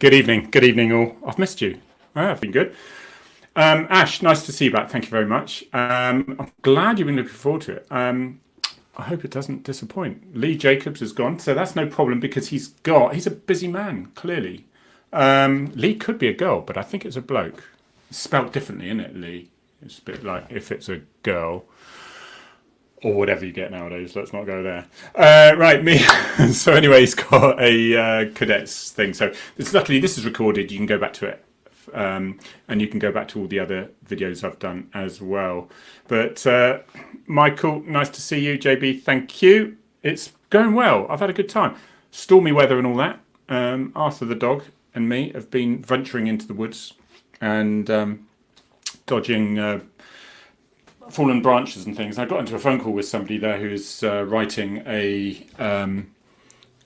Good evening all. I've missed you. I've been good. Ash, nice to see you back. Thank you very much. I'm glad you've been looking forward to it. I hope it doesn't disappoint. Lee Jacobs is gone, so that's no problem because he's a busy man, clearly. Lee could be a girl, but I think it's a bloke. It's spelt differently, isn't it, Lee? It's a bit like if it's a girl. Or whatever you get nowadays. Let's not go there. Right, me. So anyway, he's got a cadets thing. So luckily this is recorded. You can go back to it. And you can go back to all the other videos I've done as well. But Michael, nice to see you. JB, thank you. It's going well. I've had a good time. Stormy weather and all that. Arthur the dog and me have been venturing into the woods and dodging fallen branches and things. I got into a phone call with somebody there who's writing a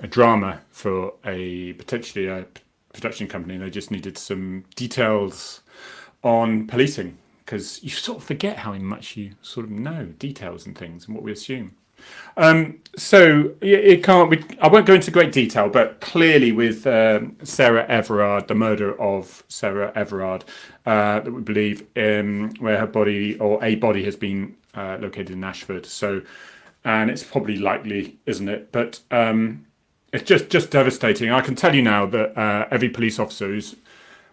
drama for potentially a production company. They just needed some details on policing because you sort of forget how much you sort of know details and things and what we assume. So it can't. I won't go into great detail, but clearly with Sarah Everard, the murder of Sarah Everard, that we believe where her body or a body has been located in Ashford. So, and it's probably likely, isn't it? But it's just devastating. I can tell you now that every police officer who's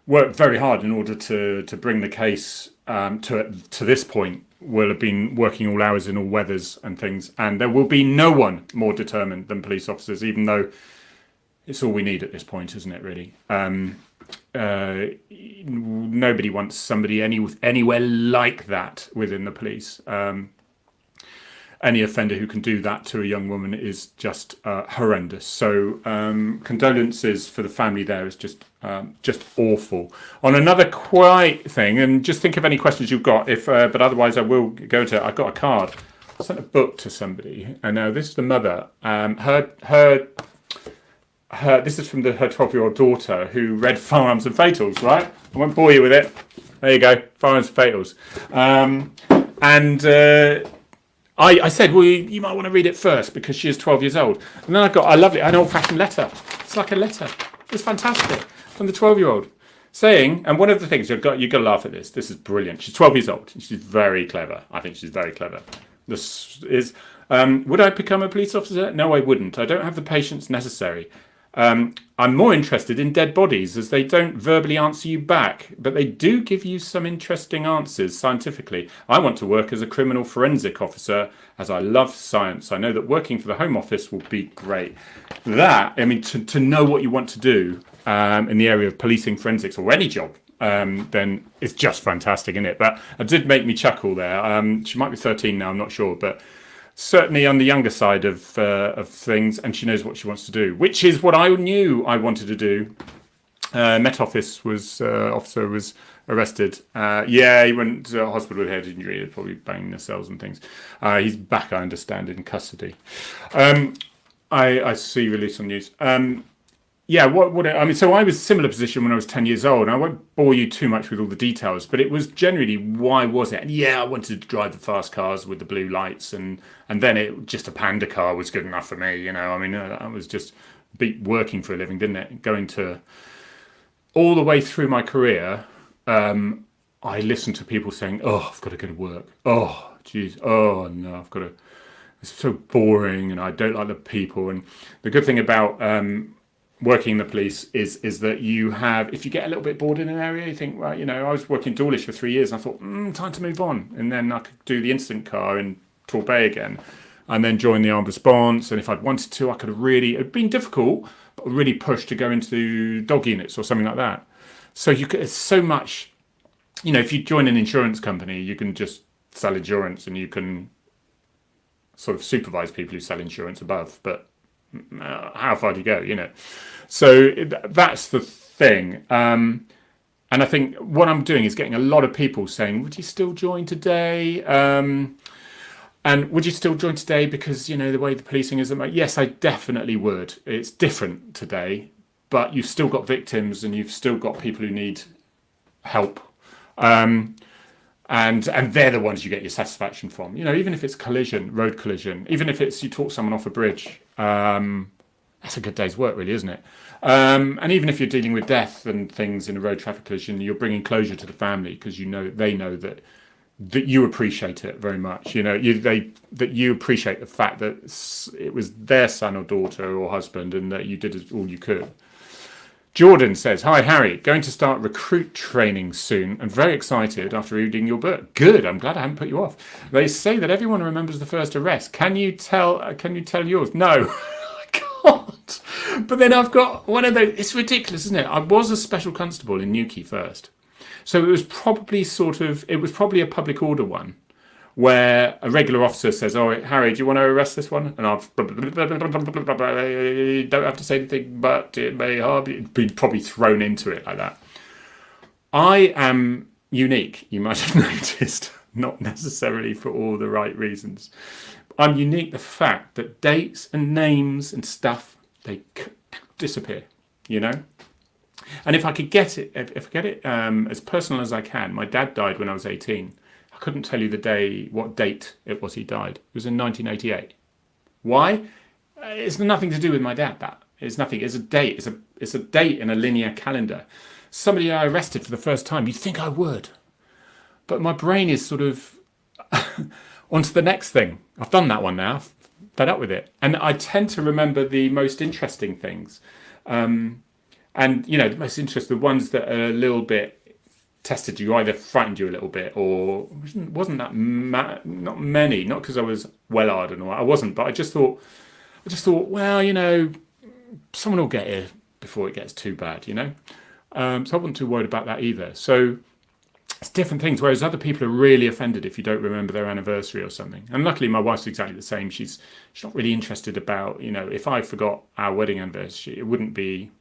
worked very hard in order to bring the case to this point will have been working all hours in all weathers and things, and there will be no one more determined than police officers, even though it's all we need at this point, isn't it, really? Nobody wants somebody anywhere like that within the police. Any offender who can do that to a young woman is just horrendous. So condolences for the family there is just awful. On another quiet thing, and just think of any questions you've got. But otherwise I will go to. I got a card. I sent a book to somebody, and now this is the mother. This is from her 12-year-old daughter who read Firearms and Fatals. Right, I won't bore you with it. There you go, Firearms and Fatals, I said, well, you might want to read it first because she is 12 years old. And then I got an old-fashioned letter. It's like a letter. It's fantastic from the 12-year-old saying, and one of the things you've got to laugh at this. This is brilliant. She's 12 years old. And she's very clever. I think she's very clever. This is, would I become a police officer? No, I wouldn't. I don't have the patience necessary. I'm more interested in dead bodies as they don't verbally answer you back, but they do give you some interesting answers scientifically. I want to work as a criminal forensic officer as I love science. I know that working for the Home Office will be great. To know what you want to do in the area of policing, forensics, or any job, then it's just fantastic, isn't it? But it did make me chuckle there. She might be 13 now, I'm not sure, but certainly on the younger side of things, and she knows what she wants to do, which is what I knew I wanted to do. Met Office officer was arrested. He went to hospital with head injury, probably banging the cells and things. He's back, I understand, in custody. I see release on news. So I was a similar position when I was 10 years old. And I won't bore you too much with all the details, but it was generally, why was it? And I wanted to drive the fast cars with the blue lights, and then just a Panda car was good enough for me. I was just working for a living, didn't it? Going to all the way through my career, I listened to people saying, "Oh, I've got to go to work. Oh, geez. Oh no, I've got to. It's so boring, and I don't like the people." And the good thing about working in the police is that you have, if you get a little bit bored in an area, you think, well, I was working Dawlish for 3 years and I thought, time to move on. And then I could do the instant car in Torbay again and then join the armed response. And if I'd wanted to, I could have it'd been difficult, but really pushed to go into dog units or something like that. So it's so much, if you join an insurance company, you can just sell insurance and you can sort of supervise people who sell insurance above, but how far do you go, So that's the thing. And I think what I'm doing is getting a lot of people saying, would you still join today? And would you still join today because, the way the policing is? Yes, I definitely would. It's different today, but you've still got victims and you've still got people who need help. And they're the ones you get your satisfaction from. Even if it's road collision, even if it's you talk someone off a bridge, that's a good day's work, really, isn't it? And even if you're dealing with death and things in a road traffic collision, you're bringing closure to the family because they know that you appreciate it very much. That you appreciate the fact that it was their son or daughter or husband, and that you did all you could. Jordan says, "Hi Harry, going to start recruit training soon and very excited after reading your book." Good, I'm glad I haven't put you off. They say that everyone remembers the first arrest. Can you tell yours? No, I can't. But then I've got one of those. It's ridiculous, isn't it? I was a special constable in Newquay first. So it was probably a public order one, where a regular officer says, "Oh, Harry, do you want to arrest this one?" And I've don't have to say anything, but it may harm you. Been probably thrown into it like that. I am unique, you might have noticed, not necessarily for all the right reasons. I'm unique the fact that dates and names and stuff, they disappear, And if I could get it, as personal as I can, my dad died when I was 18. I couldn't tell you what date it was he died. It was in 1988. Why? It's nothing to do with my dad. It's nothing. It's a date. It's a date in a linear calendar. Somebody I arrested for the first time. You'd think I would, but my brain is sort of on to the next thing. I've done that one now. Fed up with it, and I tend to remember the most interesting things. And, the most interesting, the ones that are a little bit tested you, either frightened you a little bit, or wasn't that not many, not because I was well-hard and all. I wasn't, but I just thought, well, someone will get here before it gets too bad, So I wasn't too worried about that either. So it's different things, whereas other people are really offended if you don't remember their anniversary or something. And luckily, my wife's exactly the same. She's not really interested about, if I forgot our wedding anniversary, it wouldn't be,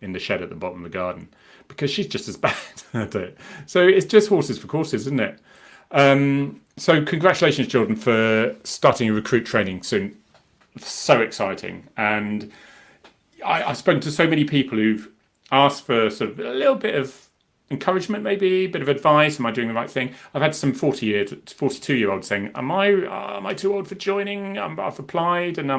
in the shed at the bottom of the garden, because she's just as bad at it. So it's just horses for courses, isn't it? So congratulations, Jordan, for starting your recruit training soon. So exciting. And I've spoken to so many people who've asked for sort of a little bit of encouragement, maybe a bit of advice. Am I doing the right thing? I've had some 42-year-olds saying, am I too old for joining? I've applied and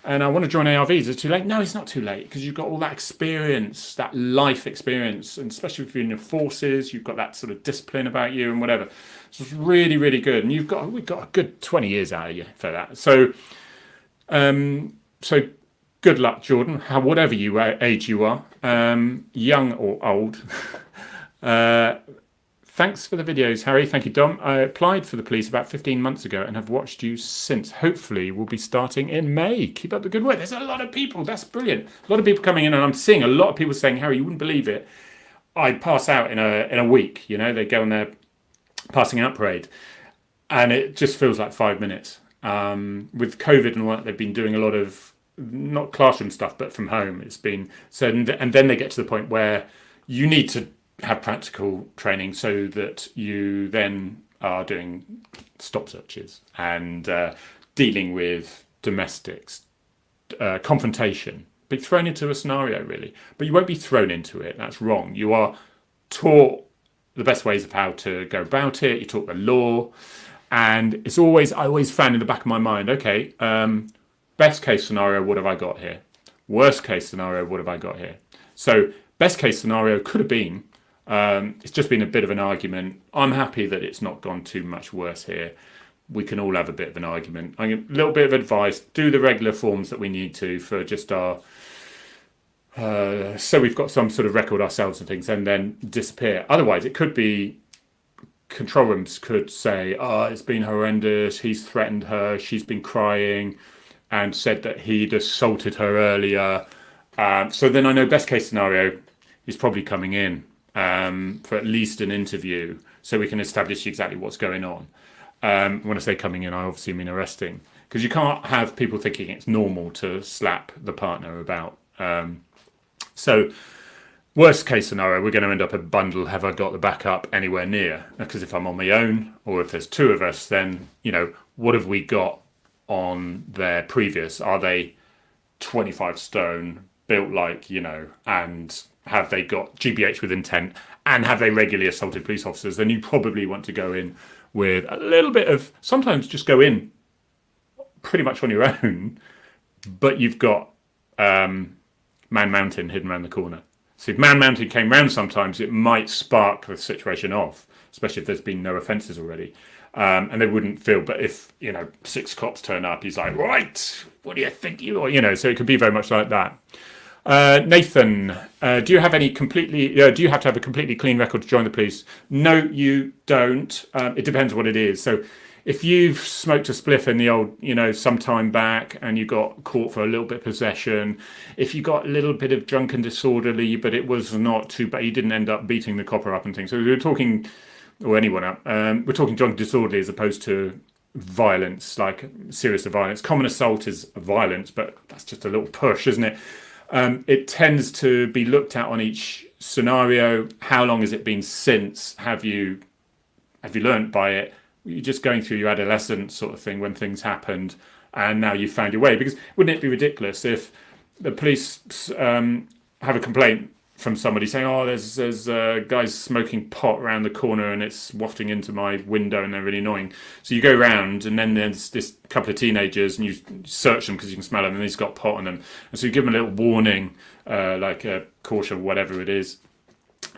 I want to join ARVs. Is it too late? No, it's not too late, because you've got all that experience, that life experience, and especially if you're in the forces, you've got that sort of discipline about you and whatever. So it's really, really good. And we've got a good 20 years out of you for that. So, good luck, Jordan. Whatever age you are, young or old. Thanks for the videos, Harry. Thank you, Dom. I applied for the police about 15 months ago and have watched you since. Hopefully, we'll be starting in May. Keep up the good work. There's a lot of people. That's brilliant. A lot of people coming in, and I'm seeing a lot of people saying, Harry, you wouldn't believe it. I pass out in a week. They go on their passing out parade, and it just feels like 5 minutes. With COVID and all that, they've been doing a lot of not classroom stuff, but from home. It's been so, and then they get to the point where you need to have practical training so that you then are doing stop searches and dealing with domestics, confrontation, be thrown into a scenario, really. But you won't be thrown into it. That's wrong. You are taught the best ways of how to go about it. You're taught the law. And I always found in the back of my mind, okay, best case scenario, what have I got here? Worst case scenario, what have I got here? So best case scenario could have been, it's just been a bit of an argument. I'm happy that it's not gone too much worse here. We can all have a bit of an argument. A little bit of advice, do the regular forms that we need to for just our, so we've got some sort of record ourselves and things, and then disappear. Otherwise, it could be, control rooms could say, oh, it's been horrendous, he's threatened her, she's been crying, and said that he'd assaulted her earlier. So then I know best case scenario, he's probably coming in for at least an interview so we can establish exactly what's going on. When I say coming in, I obviously mean arresting, because you can't have people thinking it's normal to slap the partner about. So worst case scenario, we're going to end up a bundle. Have I got the backup anywhere near? Because if I'm on my own, or if there's two of us, then, what have we got on their previous? Are they 25 stone, built like, and have they got GBH with intent, and have they regularly assaulted police officers? Then you probably want to go in with a little bit of, sometimes just go in pretty much on your own, but you've got Man Mountain hidden around the corner. So if Man Mountain came round sometimes, it might spark the situation off, especially if there's been no offences already. And they wouldn't feel, but if, 6 cops turn up, he's like, right, what do you think you are? So it could be very much like that. Nathan, do you have any do you have to have a completely clean record to join the police? No, you don't. It depends what it is. So if you've smoked a spliff in the old, some time back and you got caught for a little bit of possession, if you got a little bit of drunk and disorderly, but it was not too bad, you didn't end up beating the copper up and things. So we're talking, or anyone up, we're talking drunk and disorderly as opposed to violence, like serious violence. Common assault is violence, but that's just a little push, isn't it? It tends to be looked at on each scenario. How long has it been since? Have you learnt by it? You're just going through your adolescence sort of thing when things happened, and now you've found your way. Because wouldn't it be ridiculous if the police have a complaint from somebody saying, "Oh, there's guys smoking pot around the corner and it's wafting into my window and they're really annoying." So you go round and then there's this couple of teenagers and you search them because you can smell them and he's got pot on them. And so you give them a little warning, like a caution, whatever it is,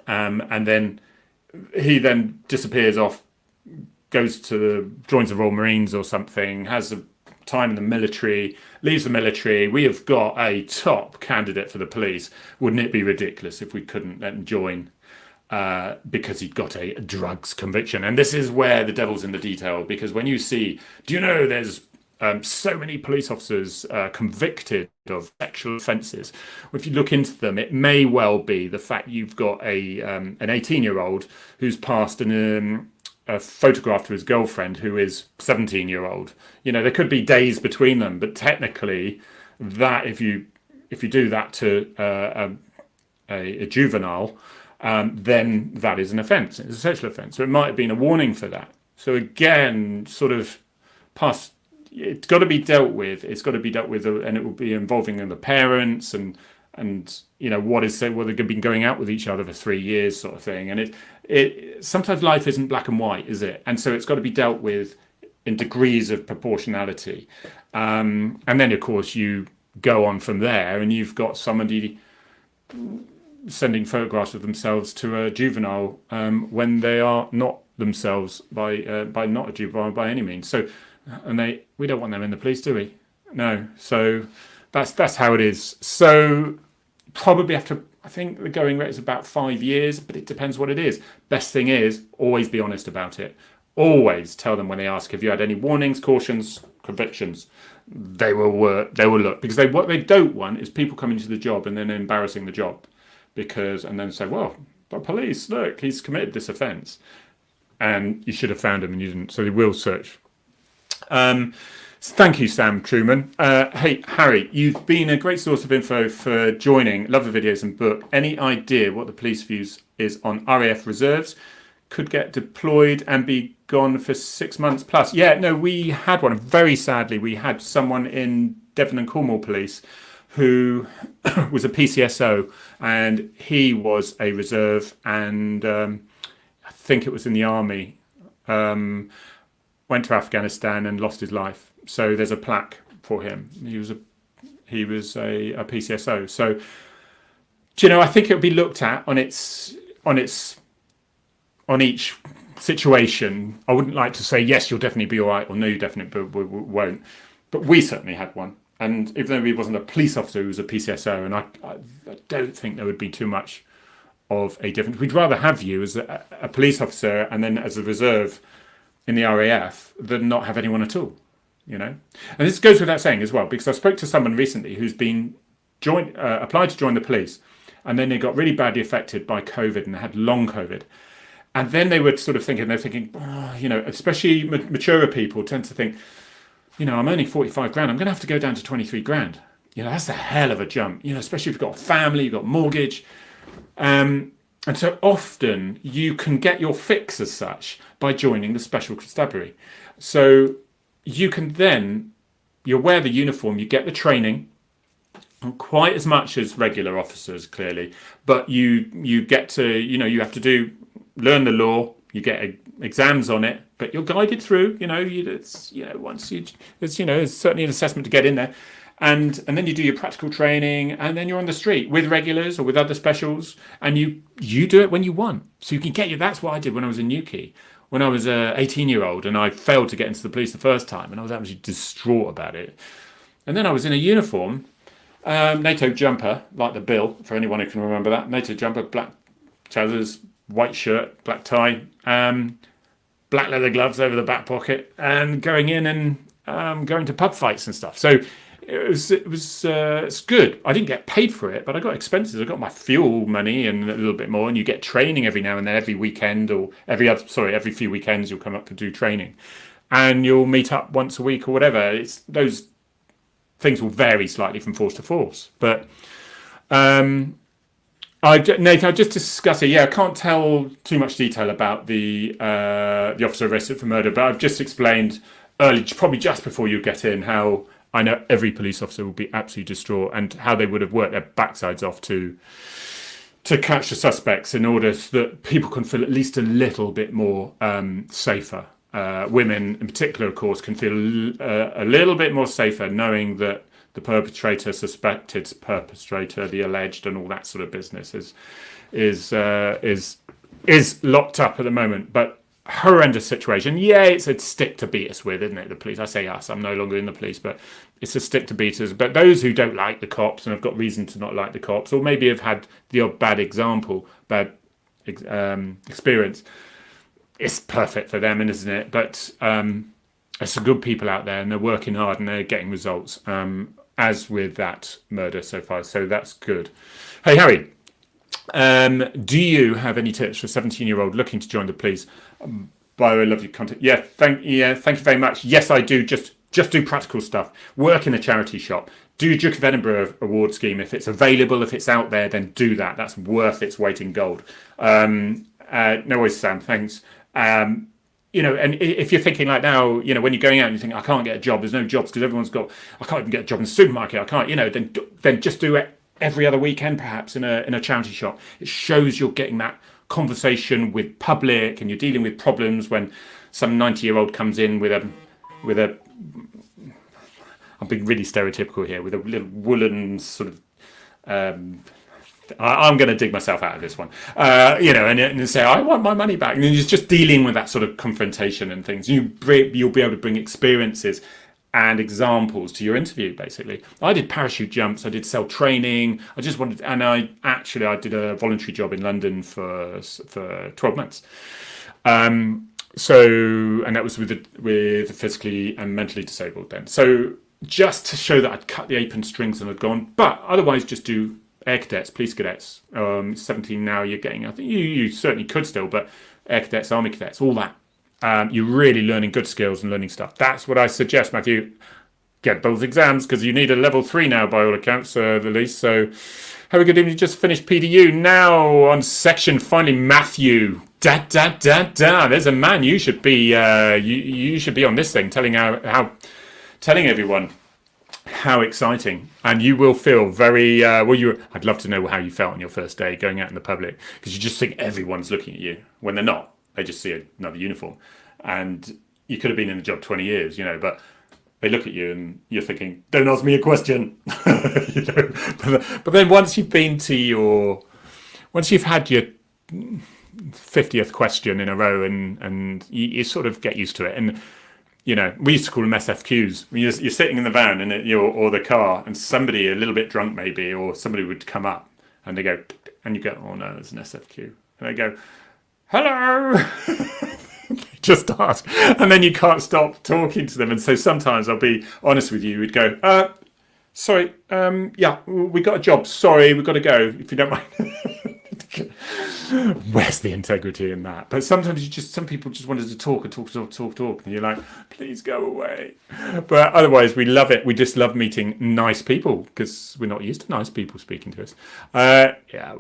and then he then disappears off, joins the Royal Marines or something, has a time in the military, leaves the military. We have got a top candidate for the police. Wouldn't it be ridiculous if we couldn't let him join because he'd got a drugs conviction? And this is where the devil's in the detail, because when you see, do you know there's so many police officers convicted of sexual offences? If you look into them, it may well be the fact you've got an 18-year-old who's passed a photograph to his girlfriend who is 17-year-old. There could be days between them, but technically, that if you do that to a juvenile, then that is an offence. It's a sexual offence. So it might have been a warning for that. So again, sort of past. It's got to be dealt with. It's got to be dealt with, and it will be involving the parents and they've been going out with each other for 3 years, sort of thing. And it sometimes life isn't black and white, is it? And so it's got to be dealt with in degrees of proportionality. And then, of course, you go on from there, and you've got somebody sending photographs of themselves to a juvenile when they are not themselves by not a juvenile by any means. So, we don't want them in the police, do we? No. So that's how it is. So probably have to. I think the going rate is about 5 years, but it depends what it is. Best thing is always be honest about it. Always tell them when they ask, have you had any warnings, cautions, convictions? They will look, because what they don't want is people coming to the job and then embarrassing the job, and then say, well, the police, look, he's committed this offence, and you should have found him and you didn't. So they will search. Thank you, Sam Truman. Hey, Harry, you've been a great source of info for joining. Love the videos and book. Any idea what the police views is on RAF reserves? Could get deployed and be gone for 6 months plus. Yeah, no, we had one. Very sadly, we had someone in Devon and Cornwall Police who was a PCSO, and he was a reserve, and I think it was in the army. Went to Afghanistan and lost his life. So there's a plaque for him. He was a PCSO. So, I think it'll be looked at on each situation. I wouldn't like to say yes, you'll definitely be all right, or no, you definitely won't. But we certainly had one, and even though he wasn't a police officer, he was a PCSO, and I don't think there would be too much of a difference. We'd rather have you as a police officer and then as a reserve in the RAF than not have anyone at all. And this goes without saying as well, because I spoke to someone recently who's been applied to join the police, and then they got really badly affected by COVID and had long COVID. And then they were sort of thinking, especially maturer people tend to think, I'm only 45 grand, I'm going to have to go down to 23 grand. That's a hell of a jump, especially if you've got a family, you've got a mortgage. And so often you can get your fix as such by joining the Special Constabulary. So you wear the uniform, you get the training, not quite as much as regular officers, clearly, but you get to, you have to learn the law, you get exams on it, but you're guided through, it's certainly an assessment to get in there. And then you do your practical training, and then you're on the street with regulars or with other specials, and you do it when you want. So you can get you. That's what I did when I was in Newquay. When I was a 18-year-old and I failed to get into the police the first time, and I was absolutely distraught about it. And then I was in a uniform, NATO jumper, like the bill, for anyone who can remember that. NATO jumper, black trousers, white shirt, black tie, black leather gloves over the back pocket, and going in and going to pub fights and stuff. So it's good. I didn't get paid for it, but I got expenses. I got my fuel money and a little bit more, and you get training every now and then, every weekend or every few weekends you'll come up to do training, and you'll meet up once a week or whatever. It's those things will vary slightly from force to force, but Nathan, I just discussed it. Yeah, I can't tell too much detail about the officer arrested for murder, but I've just explained early, probably just before you get in, how I know every police officer will be absolutely distraught, and how they would have worked their backsides off to catch the suspects in order so that people can feel at least a little bit more safer. Women in particular, of course, can feel a little bit more safer knowing that the perpetrator, suspected perpetrator, the alleged, and all that sort of business is locked up at the moment. But horrendous situation. Yeah, it's a stick to beat us with, isn't it? The police. I say us. I'm no longer in the police, but it's a stick to beat us. But those who don't like the cops and have got reason to not like the cops, or maybe have had the odd bad experience, it's perfect for them, isn't it? But there's some good people out there, and they're working hard and they're getting results. As with that murder so far, so that's good. Hey Harry, do you have any tips for a 17-year-old looking to join the police? By the way, lovely content. Thank you very much. Yes, I do. Just do practical stuff. Work in a charity shop. Do Duke of Edinburgh award scheme if it's available. If it's out there, then do that. That's worth its weight in gold. No worries, Sam. Thanks. And if you're thinking like now, when you're going out and you think, I can't get a job, there's no jobs because everyone's got, I can't even get a job in the supermarket, I can't, then just do it every other weekend, perhaps in a charity shop. It shows you're getting that conversation with public, and you're dealing with problems when some 90-year-old comes in with a I'm being really stereotypical here, with a little woolen sort of I'm going to dig myself out of this one, and say, I want my money back. And then you're just dealing with that sort of confrontation and things. You'll be able to bring experiences and examples to your interview, basically. I did parachute jumps, I did cell training, I did a voluntary job in London for 12 months. And that was with the physically and mentally disabled then. So just to show that I'd cut the apron strings and had gone, but otherwise just do air cadets, police cadets. 17 now, you're getting, I think you certainly could still, but air cadets, army cadets, all that. You're really learning good skills and learning stuff. That's what I suggest, Matthew. Get those exams, because you need a level 3 now, by all accounts, the least. So, have a good evening. You just finished PDU. Now on section, finally, Matthew. There's a man. You should be. You should be on this thing, telling everyone how exciting, and you will feel very I'd love to know how you felt on your first day going out in the public, because you just think everyone's looking at you when they're not. They just see another uniform, and you could have been in the job 20 years, but they look at you and you're thinking, don't ask me a question. But then once you've had your 50th question in a row, and you sort of get used to it. And we used to call them SFQs. You're sitting in the van or the car, and somebody a little bit drunk maybe, or somebody would come up and they go, and you go, oh no, it's an SFQ. And they go, hello. Just ask, and then you can't stop talking to them. And so sometimes, I'll be honest with you, we'd go, sorry, we got a job, sorry, we've got to go, if you don't mind. Where's the integrity in that? But sometimes some people just wanted to talk, and you're like, please go away. But otherwise, we love it. We just love meeting nice people, because we're not used to nice people speaking to us. We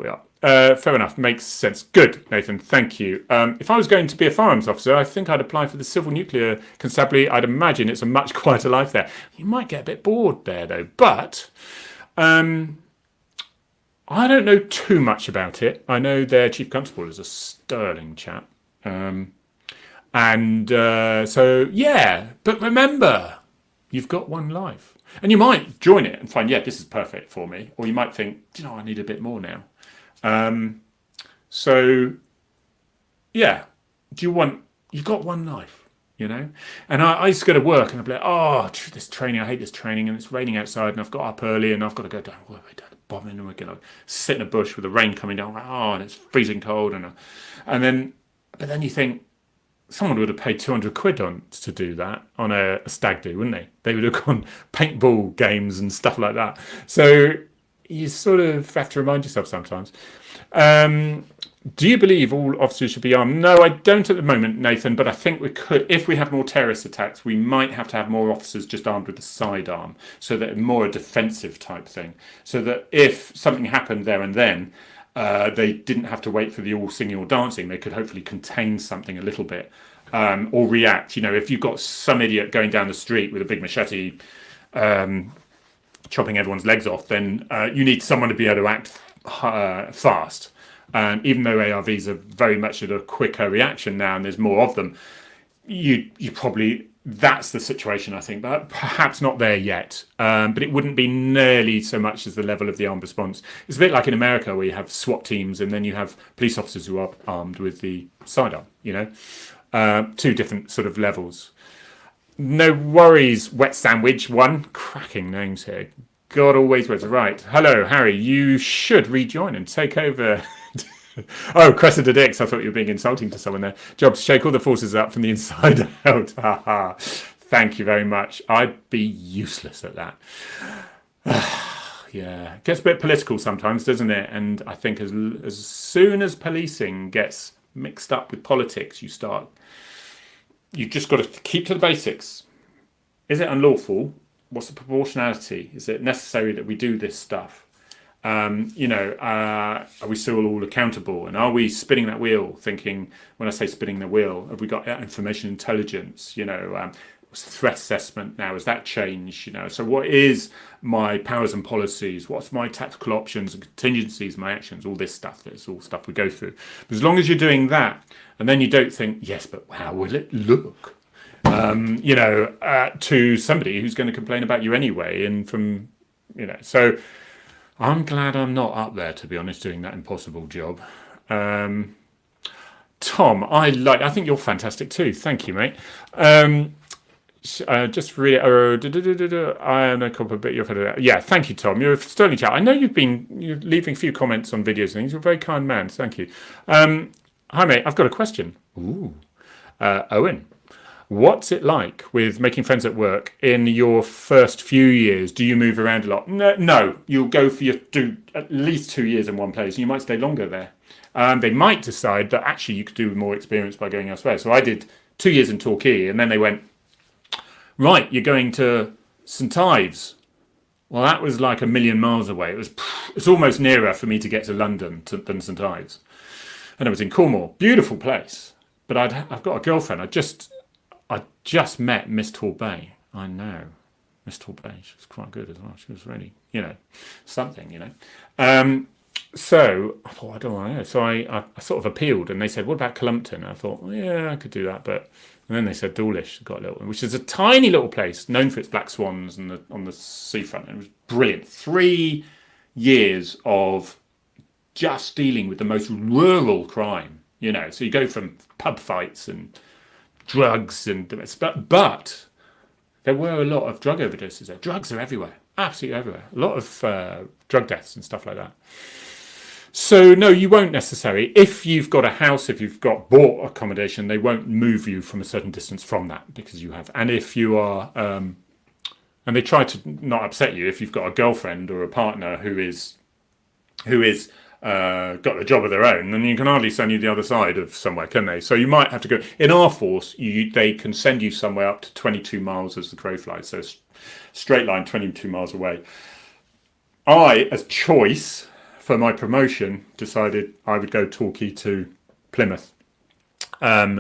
are. Fair enough. Makes sense. Good, Nathan. Thank you. If I was going to be a firearms officer, I think I'd apply for the Civil Nuclear Constabulary. I'd imagine it's a much quieter life there. You might get a bit bored there, though. But I don't know too much about it. I know their chief constable is a sterling chap. But remember, you've got one life. And you might join it and find, yeah, this is perfect for me. Or you might think, you know, I need a bit more now. So, yeah, you've got one life, you know? And I used to go to work and I'd be like, oh, this training, I hate this training, and it's raining outside and I've got up early and I've got to go down all the way down to bombing, and we're going to sit in a bush with the rain coming down, oh, and it's freezing cold. But then you think, someone would have paid 200 quid to do that on a stag do, wouldn't they? They would have gone paintball games and stuff like that. So you sort of have to remind yourself sometimes. Do you believe all officers should be armed? No, I don't at the moment, Nathan, but I think we could. If we have more terrorist attacks, we might have to have more officers just armed with the sidearm, so that more a defensive type thing. So that if something happened there and then, they didn't have to wait for the all singing or dancing. They could hopefully contain something a little bit, or react. You know, if you've got some idiot going down the street with a big machete, chopping everyone's legs off, then you need someone to be able to act fast. And even though ARVs are very much at a quicker reaction now, and there's more of them, you probably, that's the situation, I think, but perhaps not there yet. But it wouldn't be nearly so much as the level of the armed response. It's a bit like in America, where you have SWAT teams and then you have police officers who are armed with the sidearm, you know, two different sort of levels. No worries, Wet Sandwich one. Cracking names here. God always was right. Hello, Harry. You should rejoin and take over. Oh, Cressida Dix, I thought you were being insulting to someone there. Jobs, shake all the forces up from the inside out. Thank you very much. I'd be useless at that. Yeah, it gets a bit political sometimes, doesn't it? And I think as soon as policing gets mixed up with politics, you've just got to keep to the basics. Is it unlawful? What's the proportionality? Is it necessary that we do this stuff? You know, are we still all accountable? And are we spinning that wheel thinking, when I say spinning the wheel, have we got information intelligence? You know, what's the threat assessment now? Has that changed? You know, so what is my powers and policies? What's my tactical options and contingencies, my actions, all this stuff? That's all stuff we go through. But as long as you're doing that, and then you don't think, yes, but how will it look? You know, to somebody who's going to complain about you anyway. And from, you know, so I'm glad I'm not up there, to be honest, doing that impossible job. Tom, I think you're fantastic too. Thank you, mate. Just really, I am a couple bit. Yeah, thank you, Tom. You're a sterling chat. I know you're leaving a few comments on videos and things. You're a very kind man. Thank you. Hi, mate. I've got a question. Ooh, Owen. What's it like with making friends at work in your first few years? Do you move around a lot? No, you'll go do at least 2 years in one place, and you might stay longer there. They might decide that actually you could do more experience by going elsewhere. So I did 2 years in Torquay, and then they went, right, you're going to St Ives. Well, that was like a million miles away. It's almost nearer for me to get to London than St Ives. And I was in Cornwall, beautiful place. But I've got a girlfriend. I just met Miss Torbay. I know. Miss Torbay. She was quite good as well. She was really, you know, something, you know. So I thought, I don't know. So I sort of appealed, and they said, what about Clumpton? I thought, well, yeah, I could do that. And then they said Dawlish got a little one, which is a tiny little place known for its black swans and on the seafront. And it was brilliant. 3 years of just dealing with the most rural crime, you know. So you go from pub fights and drugs but there were a lot of drug overdoses there. Drugs are everywhere, absolutely everywhere. A lot of drug deaths and stuff like that. So no, you won't necessarily. If you've got a house, if you've got bought accommodation, they won't move you from a certain distance from that because you have. And if you are, and they try to not upset you if you've got a girlfriend or a partner who is got a job of their own, then you can hardly send you the other side of somewhere, can they? So you might have to go. In our force, they can send you somewhere up to 22 miles as the crow flies. So straight line, 22 miles away. I, as choice for my promotion, decided I would go Torquay to Plymouth, and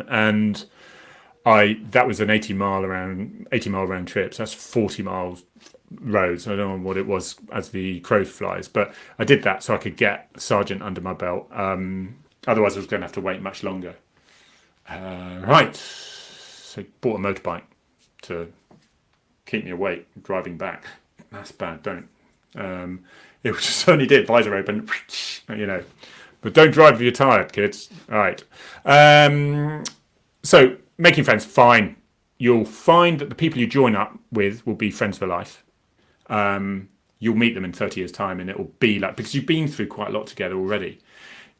that was an 80 mile round trip. So that's 40 miles. Roads. I don't know what it was as the crow flies, but I did that so I could get sergeant under my belt. Otherwise, I was going to have to wait much longer. Right. So bought a motorbike to keep me awake driving back. That's bad. Don't. It certainly did. Visor open. But don't drive if you're tired, kids. All right. So making friends, fine. You'll find that the people you join up with will be friends for life. You'll meet them in 30 years' time, and it will be like, because you've been through quite a lot together already.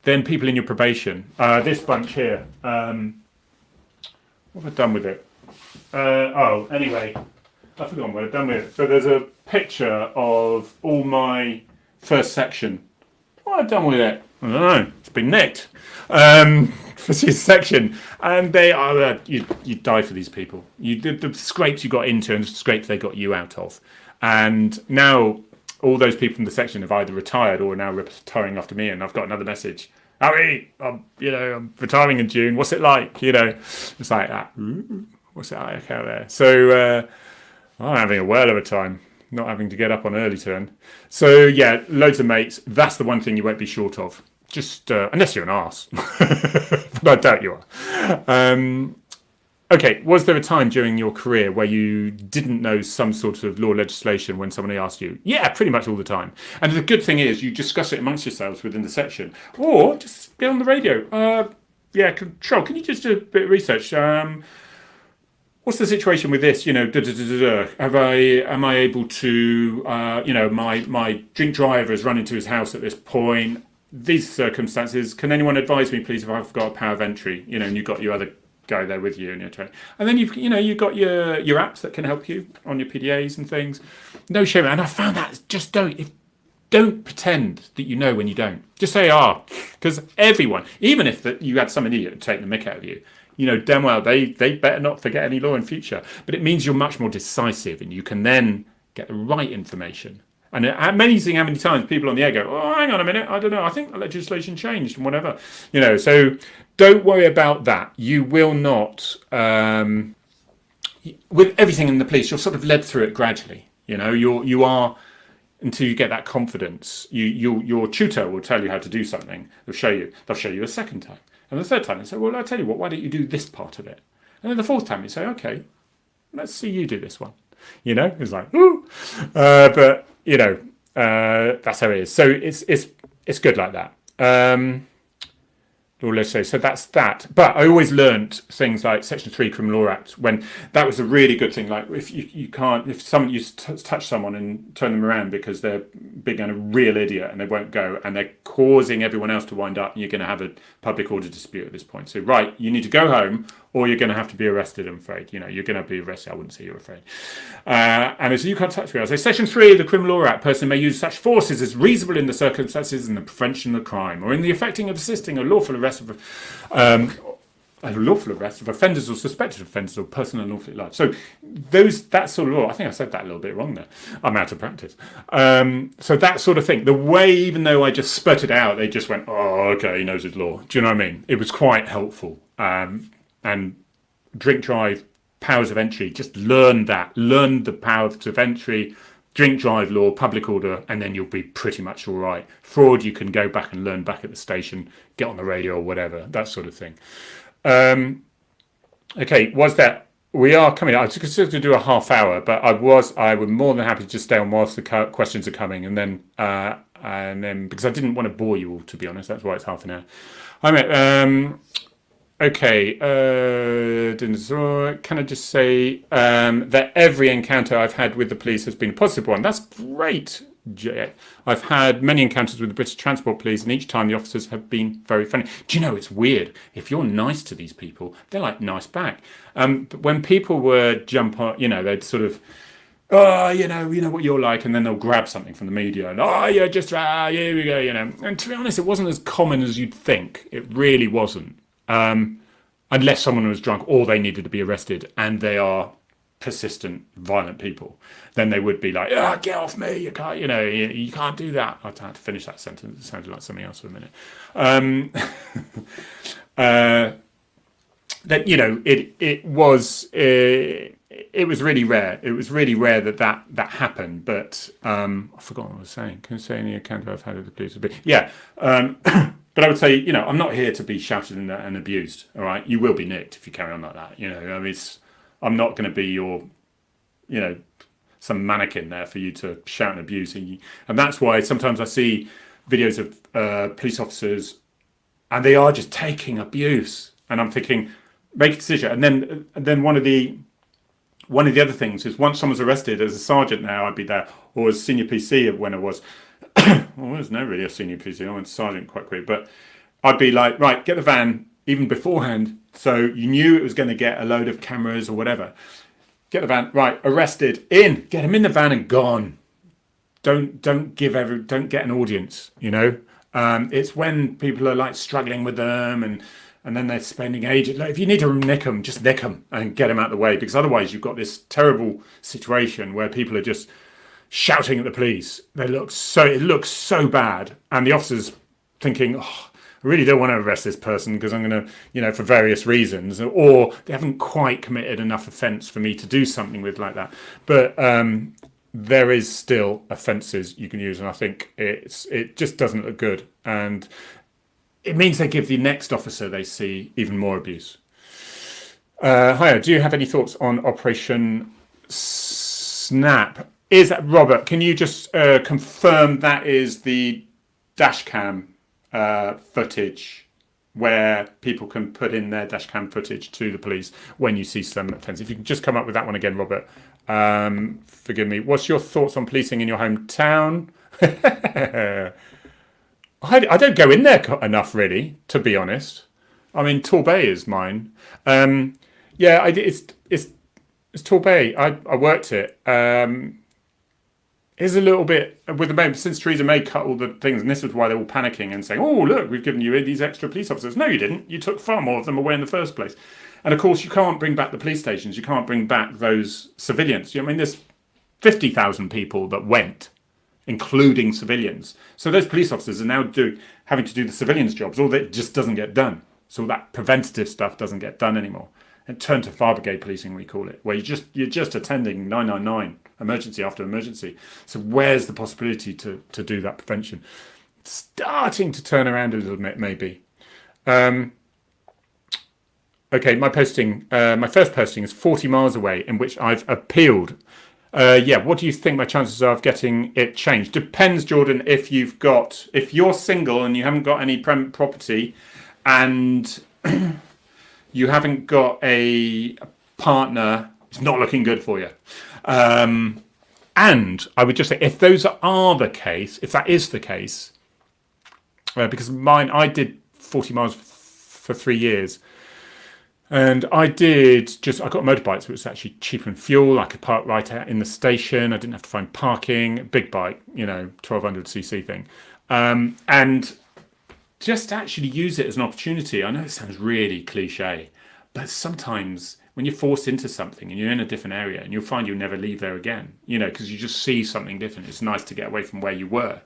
Then people in your probation. This bunch here. What have I done with it? Anyway, I've forgotten what I've done with it. So there's a picture of all my first section. What have I done with it? I don't know. It's been nicked. For this section, and they are you die for these people. You did the scrapes you got into and the scrapes they got you out of, and now all those people from the section have either retired or are now retiring after me. And I've got another message. Harry, I'm retiring in June. What's it like? It's like that. What's it like out there? So I'm having a whale of a time. Not having to get up on early turn. So yeah, loads of mates. That's the one thing you won't be short of. Just unless you're an arse, but I doubt you are. Okay, was there a time during your career where you didn't know some sort of law legislation when somebody asked you? Yeah, pretty much all the time. And the good thing is you discuss it amongst yourselves within the section, or just get on the radio. Control, can you just do a bit of research? What's the situation with this? Am I able to? My drink driver has run into his house at this point. These circumstances, can anyone advise me, please, if I've got a power of entry? And you've got your other guy there with you and your trainer. And then you've got your apps that can help you on your PDAs and things. No shame. And I found that just don't pretend that you know when you don't. Just say because everyone, even if you had some idiot take the mick out of you, damn well they better not forget any law in future. But it means you're much more decisive and you can then get the right information. And amazing how many times people on the air go, oh, hang on a minute, I don't know, I think the legislation changed and whatever. So don't worry about that. You will not, with everything in the police, you're sort of led through it gradually. You are, until you get that confidence. Your tutor will tell you how to do something. They'll show you a second time. And the third time they say, well, I'll tell you what, why don't you do this part of it? And then the fourth time you say, okay, let's see you do this one. It's like, ooh. But that's how it is. So it's good like that. Let's say so. That's that. But I always learnt things like Section 3 Criminal Law Act, when that was a really good thing. Like if you touch someone and turn them around because they're being a real idiot and they won't go and they're causing everyone else to wind up, and you're going to have a public order dispute at this point. So you need to go home, or you're going to have to be arrested. I'm afraid. You're going to be arrested. I wouldn't say you're afraid. And so you can't touch me. I say Section 3 of the Criminal Law Act: person may use such forces as reasonable in the circumstances and the prevention of crime, or in the effecting of assisting a lawful arrest of offenders or suspected offenders or person unlawfully live. So that sort of law, I think I said that a little bit wrong there. I'm out of practice. So that sort of thing, the way, even though I just spurted out, they just went, oh, okay, he knows his law. Do you know what I mean? It was quite helpful. And drink drive, powers of entry, just learn the powers of entry, drink drive law, public order, and then you'll be pretty much all right. Fraud, you can go back and learn back at the station, get on the radio or whatever, that sort of thing. Okay, we are coming. I was going to do a half hour, but I would more than happy to just stay on whilst the questions are coming, and then because I didn't want to bore you all, to be honest, that's why it's half an hour. Okay, can I just say that every encounter I've had with the police has been a positive one? That's great. I've had many encounters with the British Transport Police, and each time the officers have been very friendly. Do you know, it's weird. If you're nice to these people, they're like nice back. But when people would jump on, they'd sort of, you know what you're like, and then they'll grab something from the media and, here we go, And to be honest, it wasn't as common as you'd think. It really wasn't. Unless someone was drunk or they needed to be arrested and they are persistent, violent people, then they would be like, get off me, you can't, you can't do that. I had to finish that sentence. It sounded like something else for a minute. It was really rare. It was really rare that happened. But I forgot what I was saying. Can I say any account I've had of the police? Yeah. But I would say, I'm not here to be shouted and abused. All right, you will be nicked if you carry on like that. I'm not going to be your, some mannequin there for you to shout and abuse. And that's why sometimes I see videos of police officers and they are just taking abuse. And I'm thinking, make a decision. And then one of the other things is once someone's arrested, as a sergeant now, I'd be there, or as senior PC when I was, well, there's no really a senior PC, I went sergeant quite quick, but I'd be like, right, get the van, even beforehand, so you knew it was going to get a load of cameras or whatever. Get the van, right, arrested, in, get them in the van and gone. Don't get an audience, you know. It's when people are like struggling with them and then they're spending ages. Like, if you need to nick them, just nick them and get them out of the way, because otherwise you've got this terrible situation where people are just shouting at the police. It looks so bad, and the officer's thinking, oh, I really don't want to arrest this person because I'm going to, you know, for various reasons, or they haven't quite committed enough offence for me to do something with like that. But there is still offences you can use, and I think it just doesn't look good, and it means they give the next officer they see even more abuse. Hiya, do you have any thoughts on Operation Snap? Is that, Robert, can you just confirm that is the dash cam footage where people can put in their dash cam footage to the police when you see some offence? If you can just come up with that one again, Robert. Forgive me. What's your thoughts on policing in your hometown? I don't go in there enough, really, to be honest. I mean, Torbay is mine. Yeah, it's Torbay. I worked it. Is a little bit with the moment since Theresa May cut all the things, and this was why they're all panicking and saying, "Oh, look, we've given you these extra police officers." No, you didn't. You took far more of them away in the first place. And of course, you can't bring back the police stations. You can't bring back those civilians. I mean, there's 50,000 people that went, including civilians. So those police officers are now having to do the civilians' jobs. All that just doesn't get done. So that preventative stuff doesn't get done anymore. And turn to fire brigade policing, we call it, where you're just attending 999 emergency after emergency. So where's the possibility to do that prevention? It's starting to turn around a little bit, maybe. Okay, my first posting is 40 miles away, in which I've appealed. Yeah, what do you think my chances are of getting it changed? Depends, Jordan, if you're single and you haven't got any property and you haven't got a partner, it's not looking good for you. And I would just say, if those are the case, if that is the case, because I did 40 miles for 3 years, and I got a motorbike, so it was actually cheaper in fuel. I could park right out in the station. I didn't have to find parking. Big bike, 1200cc thing. And just actually use it as an opportunity. I know it sounds really cliche, but sometimes when you're forced into something and you're in a different area, and you'll find you'll never leave there again, because you just see something different. It's nice to get away from where you were.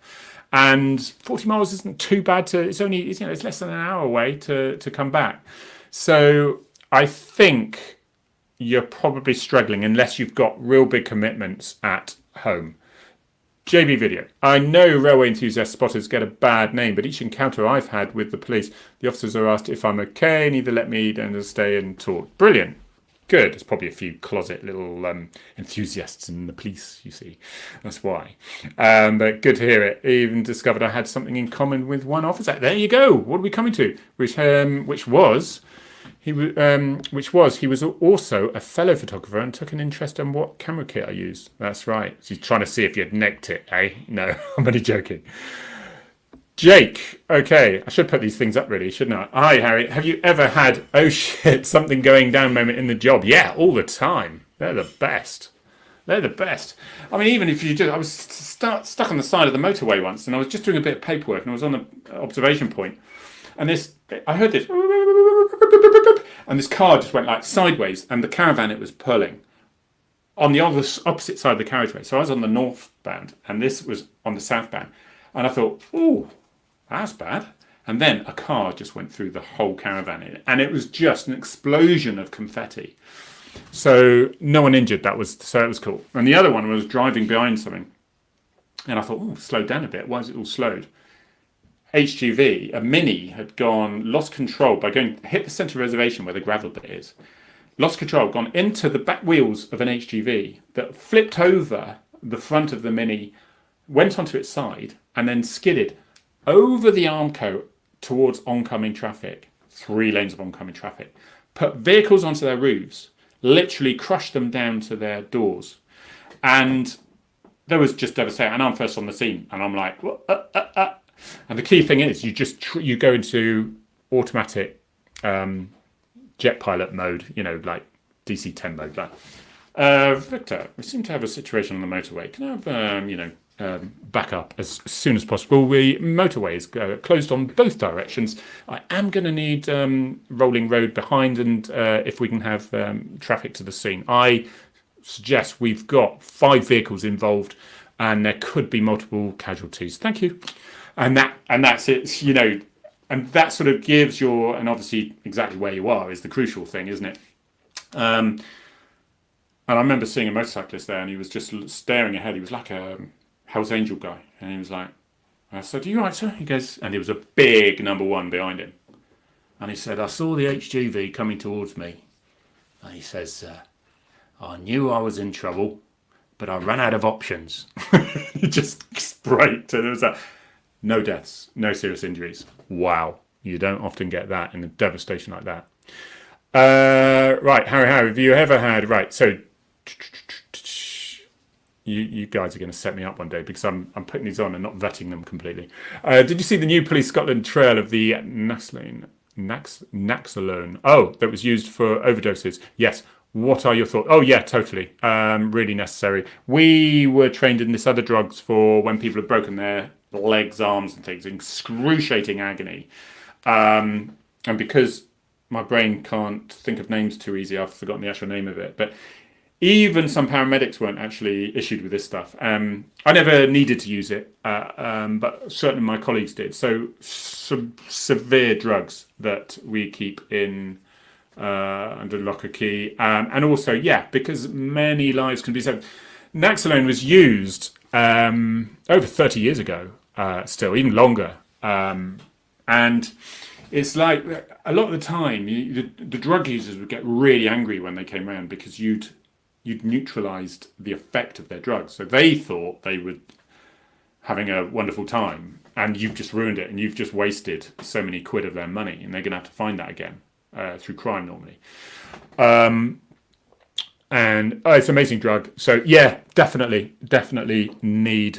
And 40 miles isn't too bad it's less than an hour away to come back. So I think you're probably struggling unless you've got real big commitments at home. JB video. I know railway enthusiast spotters get a bad name, but each encounter I've had with the police, the officers are asked if I'm okay and either let me and stay and talk. Brilliant. Good. There's probably a few closet little enthusiasts in the police, you see. That's why. But good to hear it. Even discovered I had something in common with one officer. There you go. What are we coming to? He was also a fellow photographer and took an interest in what camera kit I used. That's right. He's trying to see if you'd nicked it, eh? No, I'm only joking. Jake. Okay, I should put these things up really, shouldn't I? Hi, Harry. Have you ever had, oh shit, something going down moment in the job? Yeah, all the time. They're the best. They're the best. I mean, even if I was stuck on the side of the motorway once, and I was just doing a bit of paperwork, and I was on the observation point, and I heard this, and this car just went like sideways, and the caravan it was pulling on the opposite side of the carriageway. So I was on the northbound, and this was on the southbound, and I thought, oh, that's bad. And then a car just went through the whole caravan, and it was just an explosion of confetti. So no one injured. It was cool. And the other one was driving behind something, and I thought, oh, slowed down a bit. Why is it all slowed? HGV, a Mini, had lost control by hit the centre reservation where the gravel bit is, lost control, gone into the back wheels of an HGV that flipped over the front of the Mini, went onto its side, and then skidded over the Armco towards oncoming traffic, 3 lanes of oncoming traffic, put vehicles onto their roofs, literally crushed them down to their doors. And there was just devastating. And I'm first on the scene, and I'm like, and the key thing is, you go into automatic jet pilot mode, like DC-10 mode. Like, Victor, we seem to have a situation on the motorway. Can I have, back up as soon as possible? The motorway is closed on both directions. I am going to need rolling road behind, and if we can have traffic to the scene. I suggest we've got 5 vehicles involved, and there could be multiple casualties. Thank you. And that's it, and that sort of gives and obviously exactly where you are is the crucial thing, isn't it? And I remember seeing a motorcyclist there, and he was just staring ahead. He was like a Hell's Angel guy, and he was like, I said, "Are you right, sir?" He goes, and there was a big number 1 behind him, and he said, "I saw the HGV coming towards me," and he says, "I knew I was in trouble, but I ran out of options." He just sprayed, and there was no deaths, no serious injuries. Wow, you don't often get that in a devastation like that. Right, Harry, have you ever had... Right, so you guys are going to set me up one day because I'm putting these on and not vetting them completely. Did you see the new Police Scotland trail of the Naxalone? Oh, that was used for overdoses. Yes. What are your thoughts? Oh, yeah, totally. Really necessary. We were trained in this other drugs for when people have broken their legs, arms and things, excruciating agony. And because my brain can't think of names too easy, I've forgotten the actual name of it. But even some paramedics weren't actually issued with this stuff. I never needed to use it, but certain of my colleagues did. So some severe drugs that we keep in under lock and key, and also, because many lives can be saved. Naxalone was used over 30 years ago, still, even longer. And it's like a lot of the time, the drug users would get really angry when they came around because you'd neutralised the effect of their drugs. So they thought they were having a wonderful time, and you've just ruined it, and you've just wasted so many quid of their money, and they're going to have to find that again. Through crime normally. And it's an amazing drug. So yeah, definitely need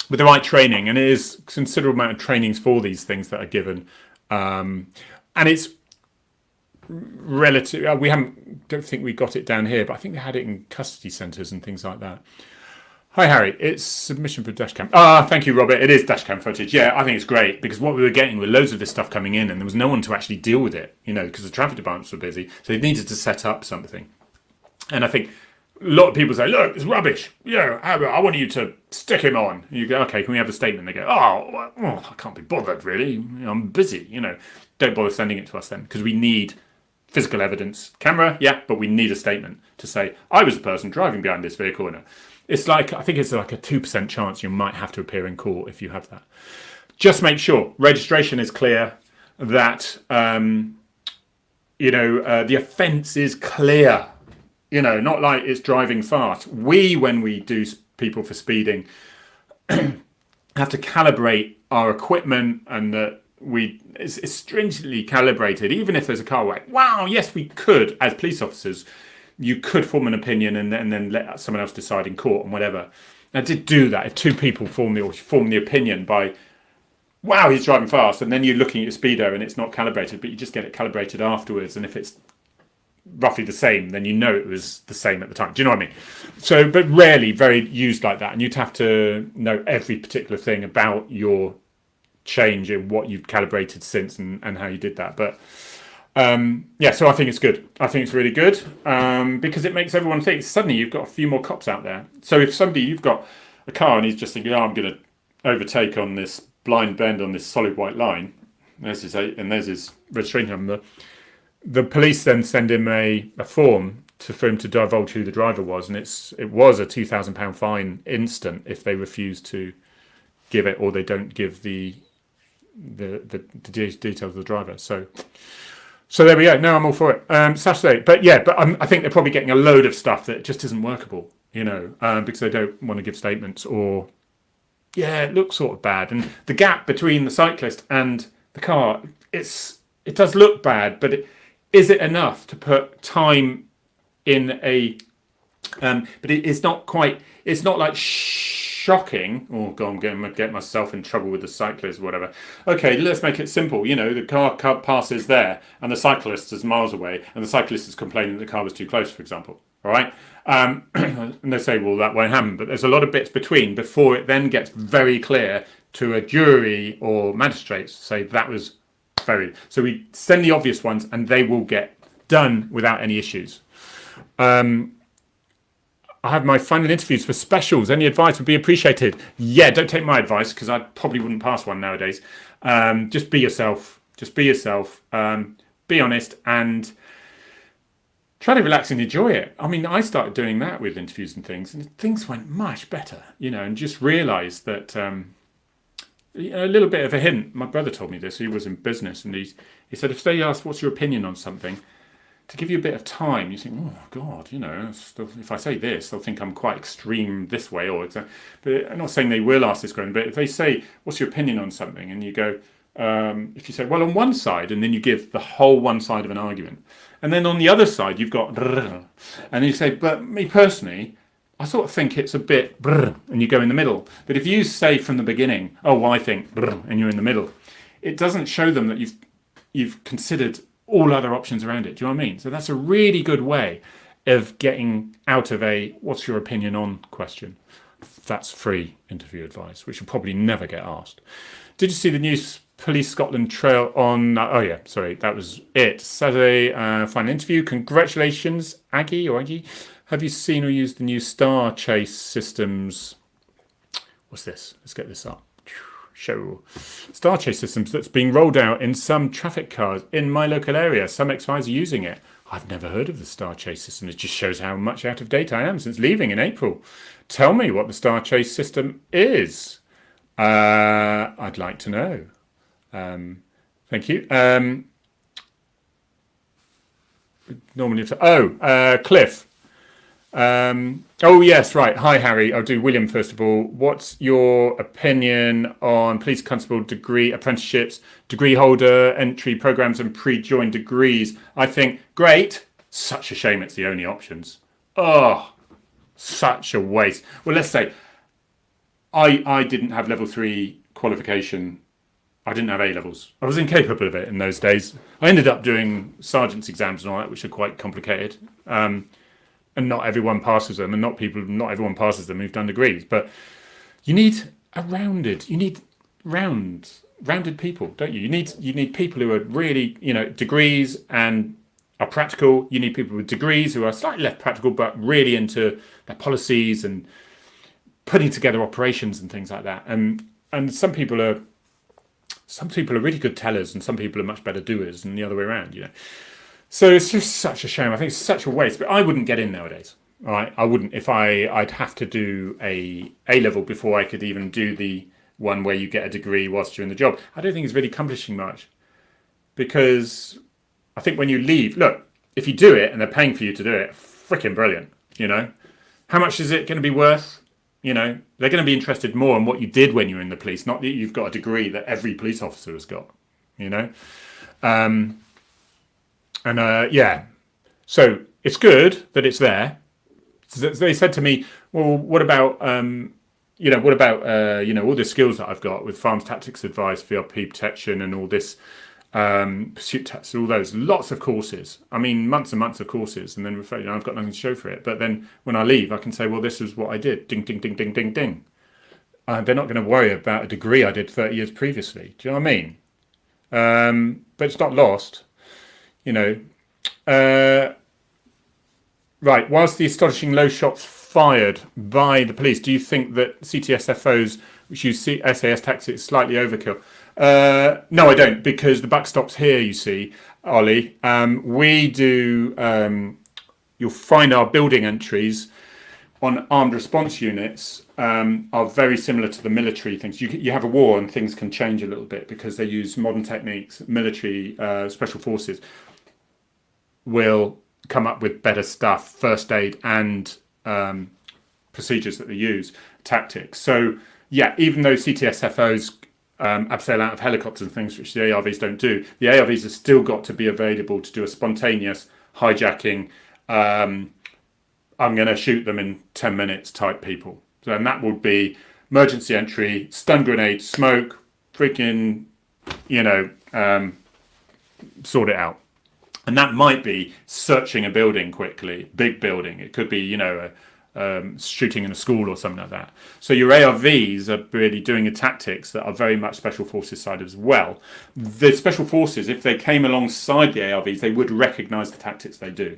with the right training, and it is considerable amount of trainings for these things that are given. And it's relative. Don't think we got it down here, but I think they had it in custody centres and things like that. Hi Harry, it's submission for dashcam. Thank you, Robert. It is dashcam footage. Yeah, I think it's great because what we were getting were loads of this stuff coming in, and there was no one to actually deal with it, because the traffic departments were busy, so they needed to set up something. And I think a lot of people say, "Look, it's rubbish. I want you to stick him on." And you go, "Okay, can we have a statement?" They go, I can't be bothered really. I'm busy. Don't bother sending it to us then, because we need physical evidence. Camera, yeah, but we need a statement to say I was the person driving behind this vehicle. It's like, I think it's like a 2% chance you might have to appear in court if you have that. Just make sure registration is clear, that the offence is clear. Not like it's driving fast. When we do people for speeding, have to calibrate our equipment, and that it's stringently calibrated. Even if there's a car wreck, wow, yes, we could, as police officers, you could form an opinion and then let someone else decide in court and whatever. I did do that. If 2 people form the opinion by, wow, he's driving fast, and then you're looking at your speedo and it's not calibrated, but you just get it calibrated afterwards, and if it's roughly the same, then it was the same at the time. Do you know what I mean? So, but rarely very used like that, and you'd have to know every particular thing about your change and what you've calibrated since and how you did that. But so I think it's good. I think it's really good because it makes everyone think. Suddenly you've got a few more cops out there. So if you've got a car and he's just thinking, I'm going to overtake on this blind bend on this solid white line, there's his registration number. The police then send him a form for him to divulge who the driver was, and it was a £2,000 fine instant if they refuse to give it or they don't give the details of the driver. So So there we go. No, I'm all for it. Saturday, but yeah, but I think they're probably getting a load of stuff that just isn't workable, because they don't want to give statements, or yeah, it looks sort of bad, and the gap between the cyclist and the car, it does look bad, but is it enough to put time in a? But it's not quite. It's not like shocking. Oh god, I'm going to get myself in trouble with the cyclist or whatever. Okay, let's make it simple. The car passes there and the cyclist is miles away, and the cyclist is complaining that the car was too close, for example. All right. And they say, well, that won't happen, but there's a lot of bits before it then gets very clear to a jury or magistrates to say that was very. So we send the obvious ones and they will get done without any issues. I have my final interviews for specials. Any advice would be appreciated. Yeah, don't take my advice because I probably wouldn't pass one nowadays. Just be yourself. Be honest and try to relax and enjoy it. I mean, I started doing that with interviews and things went much better, and just realised that a little bit of a hint. My brother told me this. He was in business, and he said if they ask what's your opinion on something, to give you a bit of time, you think, oh God, if I say this, they'll think I'm quite extreme this way, but I'm not saying they will ask this question. But if they say, what's your opinion on something, and you go, if you say, well, on one side, and then you give the whole one side of an argument, and then on the other side you've got, and then you say, but me personally, I sort of think it's a bit, and you go in the middle. But if you say from the beginning, oh, well, I think, and you're in the middle, it doesn't show them that you've considered all other options around it. Do you know what I mean? So that's a really good way of getting out of a what's your opinion on question. That's free interview advice, which will probably never get asked. Did you see the new Police Scotland trail on... that was it. Saturday, final interview. Congratulations, Aggie. Have you seen or used the new Star Chase systems? What's this? Let's get this up. Show Star Chase systems that's being rolled out in some traffic cars in my local area. Some X5s are using it. I've never heard of the Star Chase system. It just shows how much out of date I am since leaving in April. Tell me what the Star Chase system is. I'd like to know. Thank you. Cliff. Yes, right. Hi, Harry. I'll do William first of all. What's your opinion on police constable degree apprenticeships, degree holder entry programs, and pre-joined degrees? I think great. Such a shame it's the only options. Oh, such a waste. Well, let's say I didn't have level 3 qualification. I didn't have A levels. I was incapable of it in those days. I ended up doing sergeant's exams and all that, which are quite complicated. And not everyone passes them, and not everyone passes them who've done degrees. But you need rounded people, don't you? You need people who are really, degrees and are practical. You need people with degrees who are slightly less practical, but really into their policies and putting together operations and things like that. And some people are really good tellers, and some people are much better doers, and the other way around, So it's just such a shame. I think it's such a waste. But I wouldn't get in nowadays. All right, I wouldn't. If I'd have to do a level before I could even do the one where you get a degree whilst you're in the job. I don't think it's really accomplishing much, because I think when you leave, look, if you do it and they're paying for you to do it, freaking brilliant. How much is it going to be worth? They're going to be interested more in what you did when you were in the police, not that you've got a degree that every police officer has got. So it's good that it's there. They said to me, well, what about all the skills that I've got with farms tactics advice, VRP protection, and all this pursuit tactics, all those, lots of courses. I mean, months and months of courses, and then I've got nothing to show for it. But then when I leave, I can say, well, this is what I did. Ding, ding, ding, ding, ding, ding. They're not going to worry about a degree I did 30 years previously. Do you know what I mean? But it's not lost. Right, whilst the astonishing low shots fired by the police, do you think that CTSFOs which use SAS tactics slightly overkill? No, I don't, because the buck stops here, you see, Ollie. We do, you'll find our building entries on armed response units are very similar to the military things. You have a war and things can change a little bit because they use modern techniques, military, special forces. will come up with better stuff, first aid and procedures that they use, tactics. So yeah, even though CTSFOs abseil out of helicopters and things, which the ARVs don't do, the ARVs have still got to be available to do a spontaneous hijacking. I'm going to shoot them in 10 minutes type people. So, and that would be emergency entry, stun grenade, smoke, freaking, sort it out. And that might be searching a building quickly, big building. It could be, shooting in a school or something like that. So your ARVs are really doing a tactics that are very much special forces side as well. The special forces, if they came alongside the ARVs, they would recognise the tactics they do.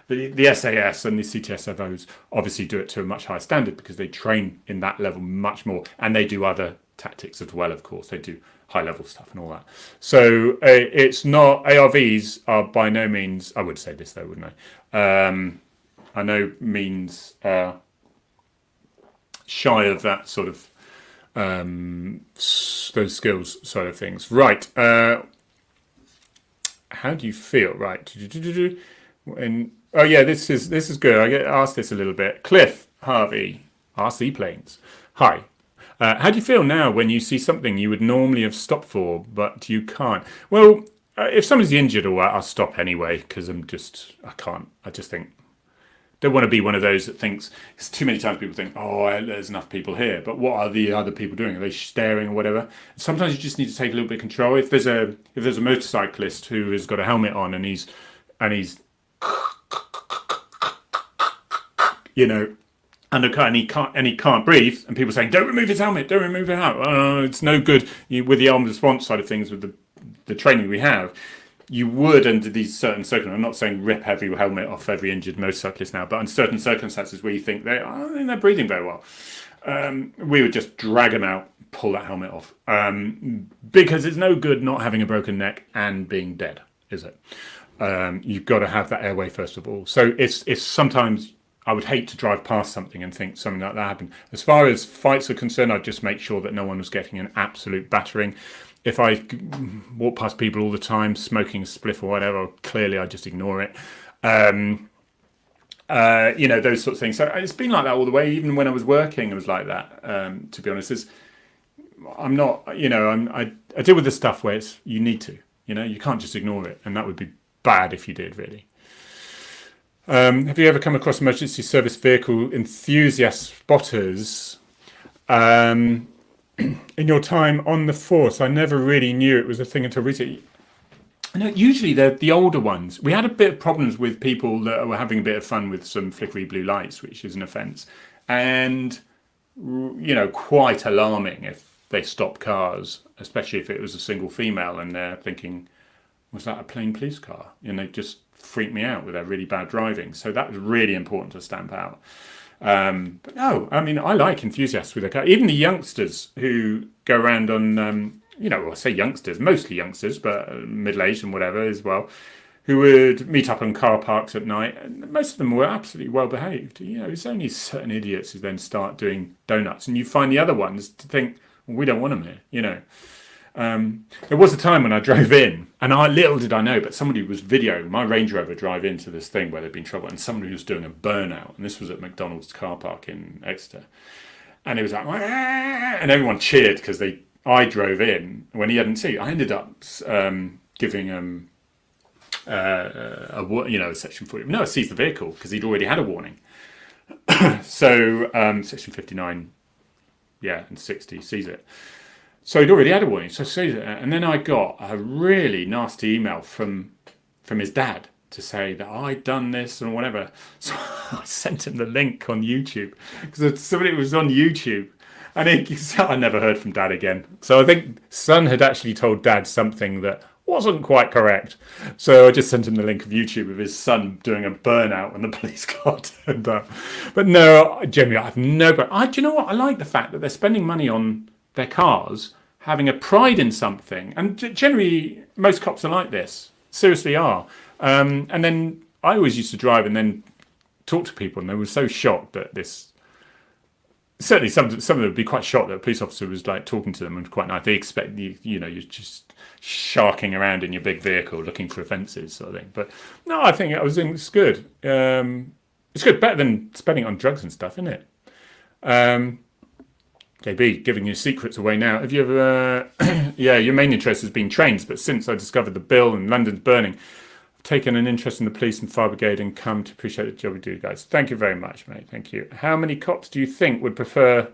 The SAS and the CTSFOs obviously do it to a much higher standard because they train in that level much more, and they do other tactics as well, of course. They do high level stuff and all that. So it's not, ARVs are by no means, I would say this though, wouldn't I? I know means shy of that sort of those skills side of things. Right. How do you feel? Right. Oh yeah, this is good. I get asked this a little bit. Cliff Harvey, RC Planes. Hi. How do you feel now when you see something you would normally have stopped for, but you can't? Well, if somebody's injured or what, I'll stop anyway because I can't. I just think, don't want to be one of those that thinks, because too many times people think, oh, there's enough people here, but what are the other people doing? Are they staring or whatever? Sometimes you just need to take a little bit of control. If there's a motorcyclist who has got a helmet on and he's undercut and he can't breathe, and people saying, don't remove his helmet, don't remove it out. It's no good. With the armed response side of things, with the training we have, you would, under these certain circumstances, I'm not saying rip every helmet off every injured motorcyclist now, but in certain circumstances where you think they're breathing very well, we would just drag them out, pull that helmet off, because it's no good not having a broken neck and being dead, is it? You've got to have that airway first of all. So it's sometimes I would hate to drive past something and think something like that happened. As far as fights are concerned, I'd just make sure that no one was getting an absolute battering. If I walk past people all the time smoking a spliff or whatever, clearly I just ignore it. Those sorts of things. So it's been like that all the way. Even when I was working, it was like that. To be honest, I'm not. I deal with the stuff where you need to. You can't just ignore it, and that would be bad if you did, really. Have you ever come across emergency service vehicle enthusiast spotters? In your time on the force, I never really knew it was a thing until recently. No, usually they're the older ones. We had a bit of problems with people that were having a bit of fun with some flickery blue lights, which is an offence, and quite alarming if they stop cars, especially if it was a single female and they're thinking, was that a plain police car? They just freaked me out with their really bad driving. So that was really important to stamp out. But no, I mean, I like enthusiasts with their car. Even the youngsters who go around on, I say youngsters, mostly youngsters, but middle-aged and whatever as well, who would meet up in car parks at night. And most of them were absolutely well-behaved. It's only certain idiots who then start doing donuts. And you find the other ones to think, well, we don't want them here, There was a time when I drove in, and little did I know, but somebody was videoing my Range Rover drive into this thing where there'd been trouble, and somebody was doing a burnout, and this was at McDonald's car park in Exeter, and it was like, and everyone cheered because I drove in when he hadn't seen. I ended up giving a section 40. No, seize the vehicle because he'd already had a warning. So section 59, and 60 seize it. So he'd already had a warning, so seize it. And then I got a really nasty email from his dad to say that I'd done this and whatever. So I sent him the link on YouTube because somebody was on YouTube, and I never heard from Dad again. So I think son had actually told Dad something that wasn't quite correct. So I just sent him the link of YouTube of his son doing a burnout when the police car turned up. But no, generally I have no. Do you know what? I like the fact that they're spending money on their cars, having a pride in something, and generally most cops are like this, seriously are. And then I always used to drive and then talk to people, and they were so shocked that this. Certainly, some of them would be quite shocked that a police officer was like talking to them and quite nice. They expect you're just sharking around in your big vehicle looking for offences, sort of thing. But no, I think it's good. It's good, better than spending it on drugs and stuff, isn't it? JB, giving your secrets away now. Have you ever, yeah, your main interest has been trains, but since I discovered the bill and London's burning, I've taken an interest in the police and fire brigade and come to appreciate the job we do, guys. Thank you very much, mate. Thank you. How many cops do you think would prefer?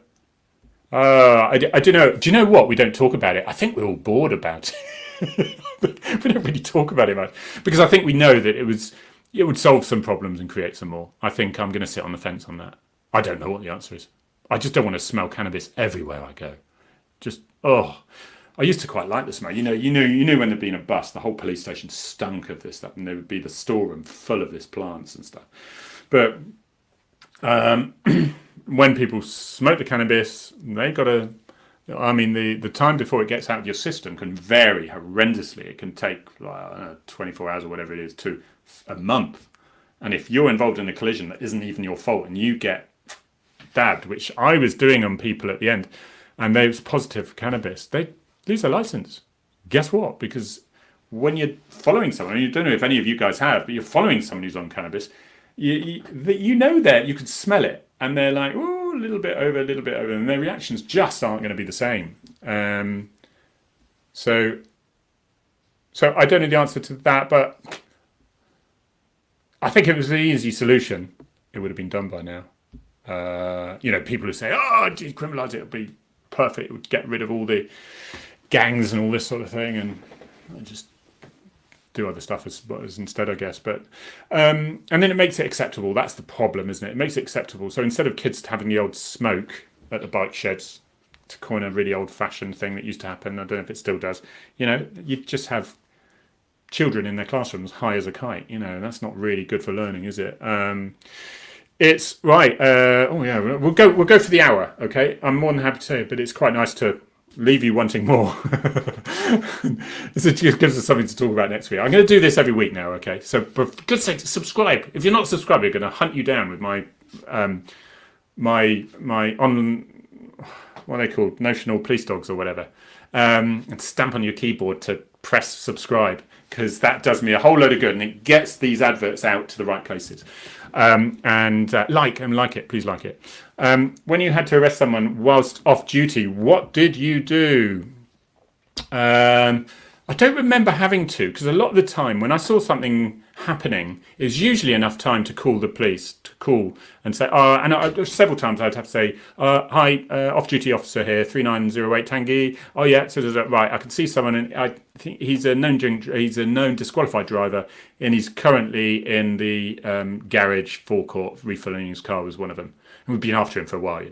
I don't know. Do you know what? We don't talk about it. I think we're all bored about it. We don't really talk about it much because I think we know that it would solve some problems and create some more. I think I'm going to sit on the fence on that. I don't know what the answer is. I just don't want to smell cannabis everywhere I go. Just, I used to quite like the smell. You knew when there'd been a bust, the whole police station stunk of this stuff, and there would be the storeroom full of this plants and stuff. But when people smoke the cannabis, they got to. I mean, the time before it gets out of your system can vary horrendously. It can take 24 hours or whatever it is to a month. And if you're involved in a collision that isn't even your fault, and you get dabbed, which I was doing on people at the end, and they was positive for cannabis, they lose their license. Guess what? Because when you're following someone, you don't know if any of you guys have, but you're following someone who's on cannabis, you know that you can smell it, and they're like, oh, a little bit over, and their reactions just aren't going to be the same. So I don't know the answer to that, but I think if it was the easy solution, it would have been done by now. People who say, decriminalise it, it'll be perfect, it would get rid of all the gangs and all this sort of thing, and just do other stuff as instead, I guess. But and then it makes it acceptable. That's the problem, isn't it? It makes it acceptable. So instead of kids having the old smoke at the bike sheds, to coin a really old-fashioned thing that used to happen, I don't know if it still does, you just have children in their classrooms high as a kite. That's not really good for learning, is it? It's right. We'll go for the hour. Okay, I'm more than happy to, but it's quite nice to leave you wanting more. It just gives us something to talk about next week. I'm going to do this every week now. Okay, so for goodness sake, subscribe. If you're not subscribed, I'm going to hunt you down with my on what are they called, notional police dogs or whatever, and stamp on your keyboard to press subscribe, because that does me a whole load of good and it gets these adverts out to the right places. Like it, please like it. When you had to arrest someone whilst off duty, what did you do? I don't remember having to, because a lot of the time when I saw something happening, it was usually enough time to call the police, to call and say, several times I'd have to say, hi, off-duty officer here, 3908 Tangye. Oh yeah, so right, I can see someone, and I think he's a known disqualified driver, and he's currently in the garage forecourt refilling his car, was one of them. And we've been after him for a while,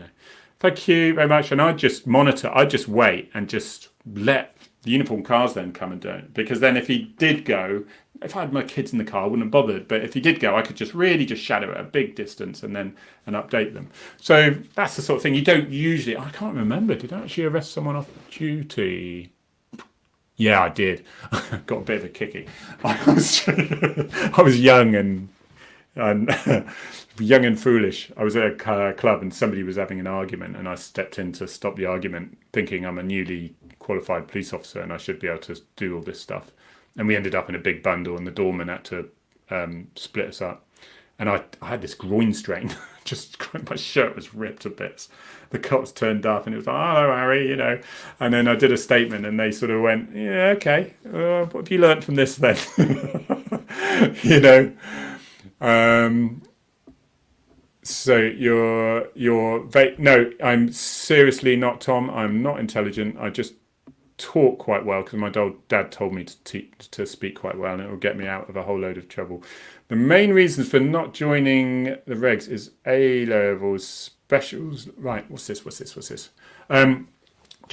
Thank you very much. And I'd just monitor, I'd just wait and just let the uniform cars then come and don't, because then if he did go, if I had my kids in the car, I wouldn't have bothered. But if he did go, I could just really just shadow at a big distance and update them. So that's the sort of thing you don't usually. I can't remember. Did I actually arrest someone off duty? Yeah, I did. Got a bit of a kicky. I was young and young and foolish. I was at a club and somebody was having an argument, and I stepped in to stop the argument, thinking I'm a newly qualified police officer and I should be able to do all this stuff. And we ended up in a big bundle, and the doorman had to split us up. And I had this groin strain. Just my shirt was ripped to bits. The cops turned up and it was like, "Oh, hello, Harry," And then I did a statement and they sort of went, "Yeah, okay. What have you learned from this then?" So no, I'm seriously not, Tom. I'm not intelligent. I just talk quite well because my dad told me to speak quite well, and it will get me out of a whole load of trouble. The main reasons for not joining the regs is A-levels, specials. Right, what's this? John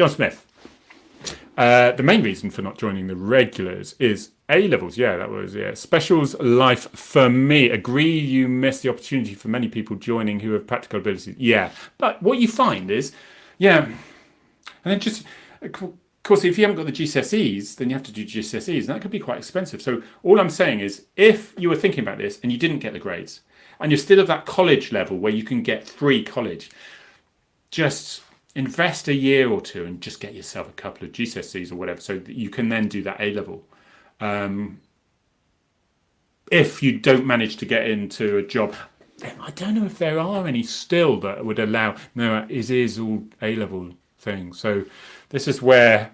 Smith. The main reason for not joining the regulars is A-levels. Yeah, that was, yeah. Specials life for me. Agree, you miss the opportunity for many people joining who have practical abilities. Yeah, but what you find is, yeah, and then just... Of course, if you haven't got the GCSEs, then you have to do GCSEs, and that could be quite expensive. So all I'm saying is, if you were thinking about this and you didn't get the grades, and you're still at that college level where you can get free college, just invest a year or two and just get yourself a couple of GCSEs or whatever, so that you can then do that A level. If you don't manage to get into a job, I don't know if there are any still that would allow. No, it is all A level thing. So this is where,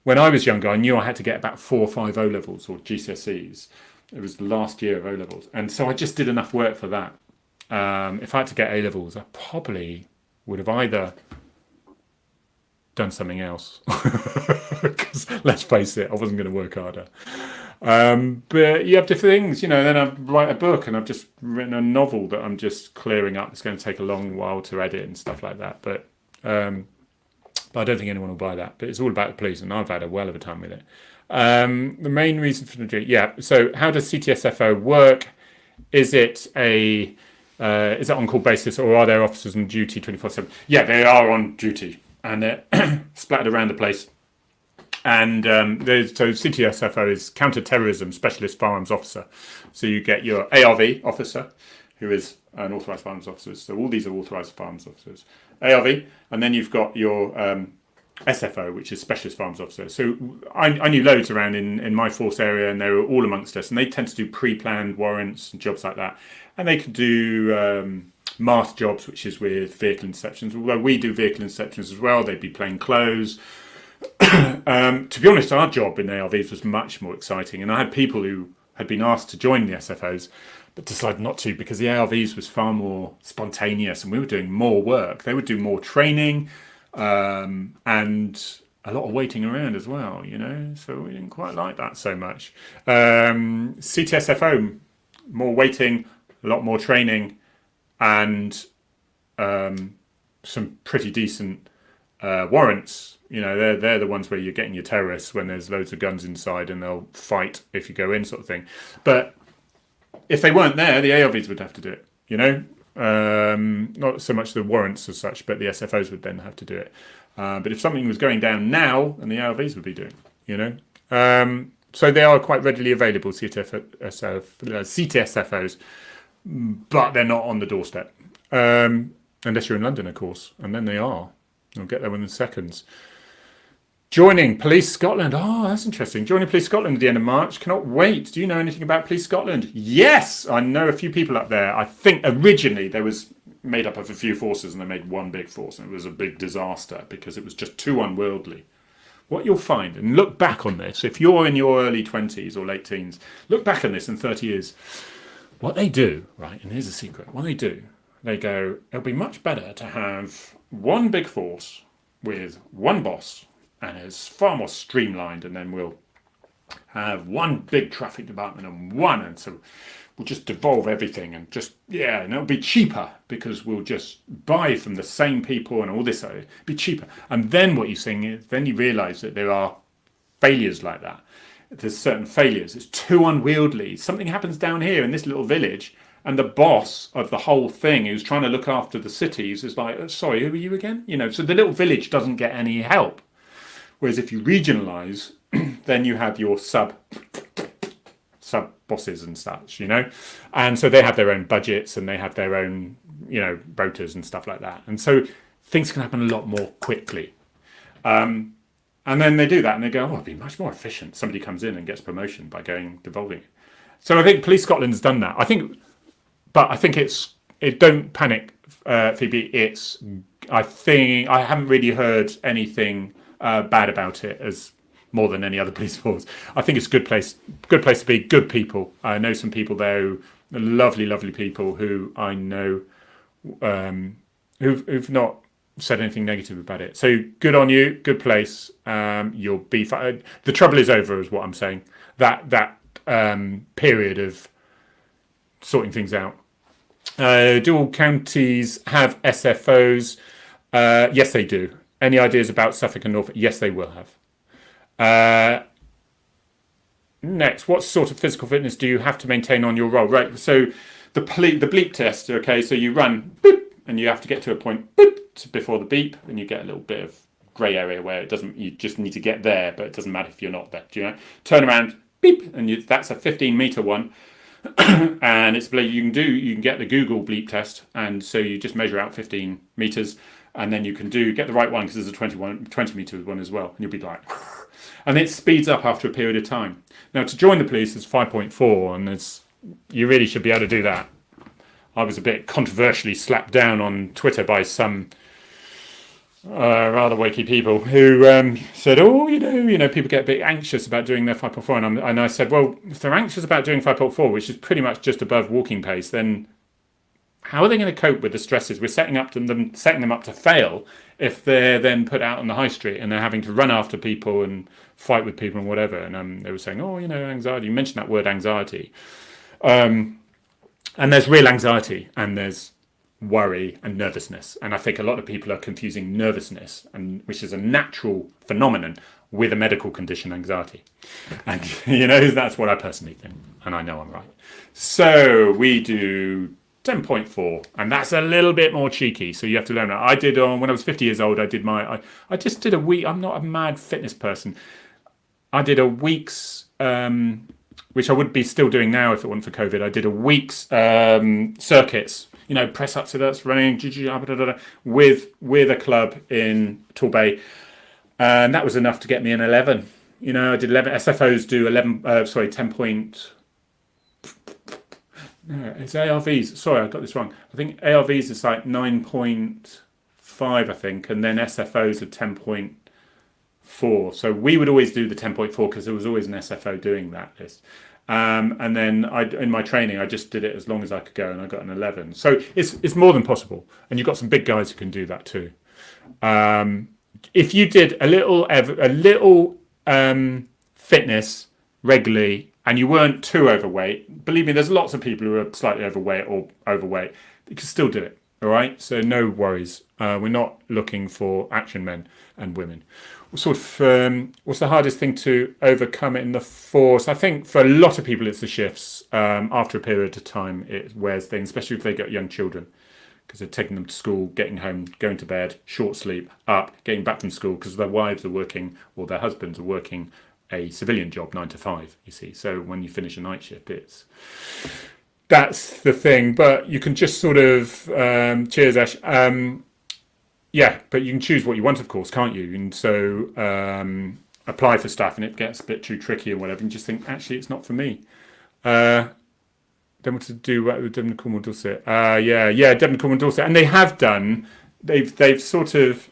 when I was younger, I knew I had to get about 4 or 5 O levels or GCSEs. It was the last year of O levels, and so I just did enough work for that. If I had to get A levels, I probably would have either done something else, because let's face it, I wasn't going to work harder. But you have different things, then I write a book, and I've just written a novel that I'm just clearing up. It's going to take a long while to edit and stuff like that, but I don't think anyone will buy that. But it's all about the police, and I've had a well of a time with it. The main reason for the so how does CTSFO work? Is it on call basis, or are there officers on duty 24/7? Yeah, they are on duty, and they're splattered around the place. And so CTSFO is Counter-Terrorism Specialist Firearms Officer. So you get your ARV officer, who is an authorised firearms officer. So all these are authorised firearms officers. ARV, and then you've got your SFO, which is Specialist Firearms Officer. So I knew loads around in my force area, and they were all amongst us. And they tend to do pre-planned warrants and jobs like that. And they could do mask jobs, which is with vehicle interceptions. Although we do vehicle interceptions as well, they'd be plain clothes. To be honest, our job in ARVs was much more exciting, and I had people who had been asked to join the SFOs but decided not to, because the ARVs was far more spontaneous and we were doing more work. They would do more training and a lot of waiting around as well, so we didn't quite like that so much. CTSFO, more waiting, a lot more training, and some pretty decent warrants. They're the ones where you're getting your terrorists when there's loads of guns inside, and they'll fight if you go in, sort of thing. But if they weren't there, the ARVs would have to do it, not so much the warrants as such, but the SFOs would then have to do it. But if something was going down now, then the ARVs would be doing, so they are quite readily available, CTSFOs, but they're not on the doorstep. Unless you're in London, of course, and then they are. I'll get there within seconds. Joining Police Scotland. Oh, that's interesting. Joining Police Scotland at the end of March. Cannot wait. Do you know anything about Police Scotland? Yes, I know a few people up there. I think originally they was made up of a few forces, and they made one big force, and it was a big disaster because it was just too unwieldy. What you'll find, and look back on this, if you're in your early 20s or late teens, look back on this in 30 years. What they do, right, and here's a secret, what they do, they go, it'll be much better to have one big force with one boss, and it's far more streamlined, and then we'll have one big traffic department and so we'll just devolve everything, and and it'll be cheaper because we'll just buy from the same people and all this, it'll be cheaper. And then what you're saying is, then you realise that there are failures like that. There's certain failures. It's too unwieldy. Something happens down here in this little village, and the boss of the whole thing, who's trying to look after the cities, is like, sorry, who are you again? So the little village doesn't get any help. Whereas if you regionalise, then you have your sub bosses and such, and so they have their own budgets, and they have their own, rotas and stuff like that. And so things can happen a lot more quickly. And then they do that, and they go, it'd be much more efficient. Somebody comes in and gets promotion by devolving. So I think Police Scotland has done that. I think don't panic, Phoebe. I haven't really heard anything bad about it as more than any other police force. I think it's a good place to be, good people. I know some people there who are lovely, lovely people who I know who've not said anything negative about it. So good on you, good place. You'll be fine. The trouble is over, is what I'm saying. That period of sorting things out. Do all counties have SFOs? Yes, they do. Any ideas about Suffolk and Norfolk? Yes, they will have. Next, what sort of physical fitness do you have to maintain on your role? Right, so the bleep test, okay, so you run, boop, and you have to get to a point, boop, before the beep, and you get a little bit of grey area where you just need to get there, but it doesn't matter if you're not there, do you know? Turn around, beep, and that's a 15-metre one. And it's you can get the Google bleep test, and so you just measure out 15 meters, and then you can get the right one because there's a 20 meter one as well, and you'll be like, and it speeds up after a period of time. Now to join the police is 5.4, and you really should be able to do that. I was a bit controversially slapped down on Twitter by some rather wakey people who said, "Oh, people get a bit anxious about doing their 5.4," and I said, "Well, if they're anxious about doing 5.4, which is pretty much just above walking pace, then how are they going to cope with the stresses? We're setting them up to fail if they're then put out on the high street and they're having to run after people and fight with people and whatever." And they were saying, "Oh, anxiety." You mentioned that word anxiety, and there's real anxiety and there's worry and nervousness, and I think a lot of people are confusing nervousness, which is a natural phenomenon, with a medical condition, anxiety. And that's what I personally think, and I know I'm right. So we do 10.4, and that's a little bit more cheeky, so you have to learn that. I did when I was 50 years old. I just did a week. I'm not a mad fitness person. I did a week's which I would be still doing now if it wasn't for COVID. I did a week's circuits, press ups, sit-ups, running, with a club in Torbay, and that was enough to get me an 11. I did 11. SFOs do 11. 10. No, it's ARVs. Sorry, I got this wrong. I think ARVs is like 9.5, I think, and then SFOs are 10.4. So we would always do the 10.4 because there was always an SFO doing that list. And then in my training, I just did it as long as I could go, and I got an 11. So it's more than possible, and you've got some big guys who can do that too. If you did a little fitness regularly, and you weren't too overweight, believe me, there's lots of people who are slightly overweight or overweight. You can still do it, all right? So no worries. We're not looking for action men and women. What's the hardest thing to overcome in the force? I think for a lot of people, it's the shifts. After a period of time, it wears things, especially if they got young children, because they're taking them to school, getting home, going to bed, short sleep, up, getting back from school, because their wives are working or their husbands are working a civilian job 9 to 5, you see. So when you finish a night shift, that's the thing. But you can just sort of cheers, Ash. Yeah, but you can choose what you want, of course, can't you? And so apply for stuff, and it gets a bit too tricky or whatever, and just think, actually, it's not for me. Then what to do with Devon and Cornwall Dorset? Yeah, Devon and Cornwall Dorset, and they have done. They've sort of,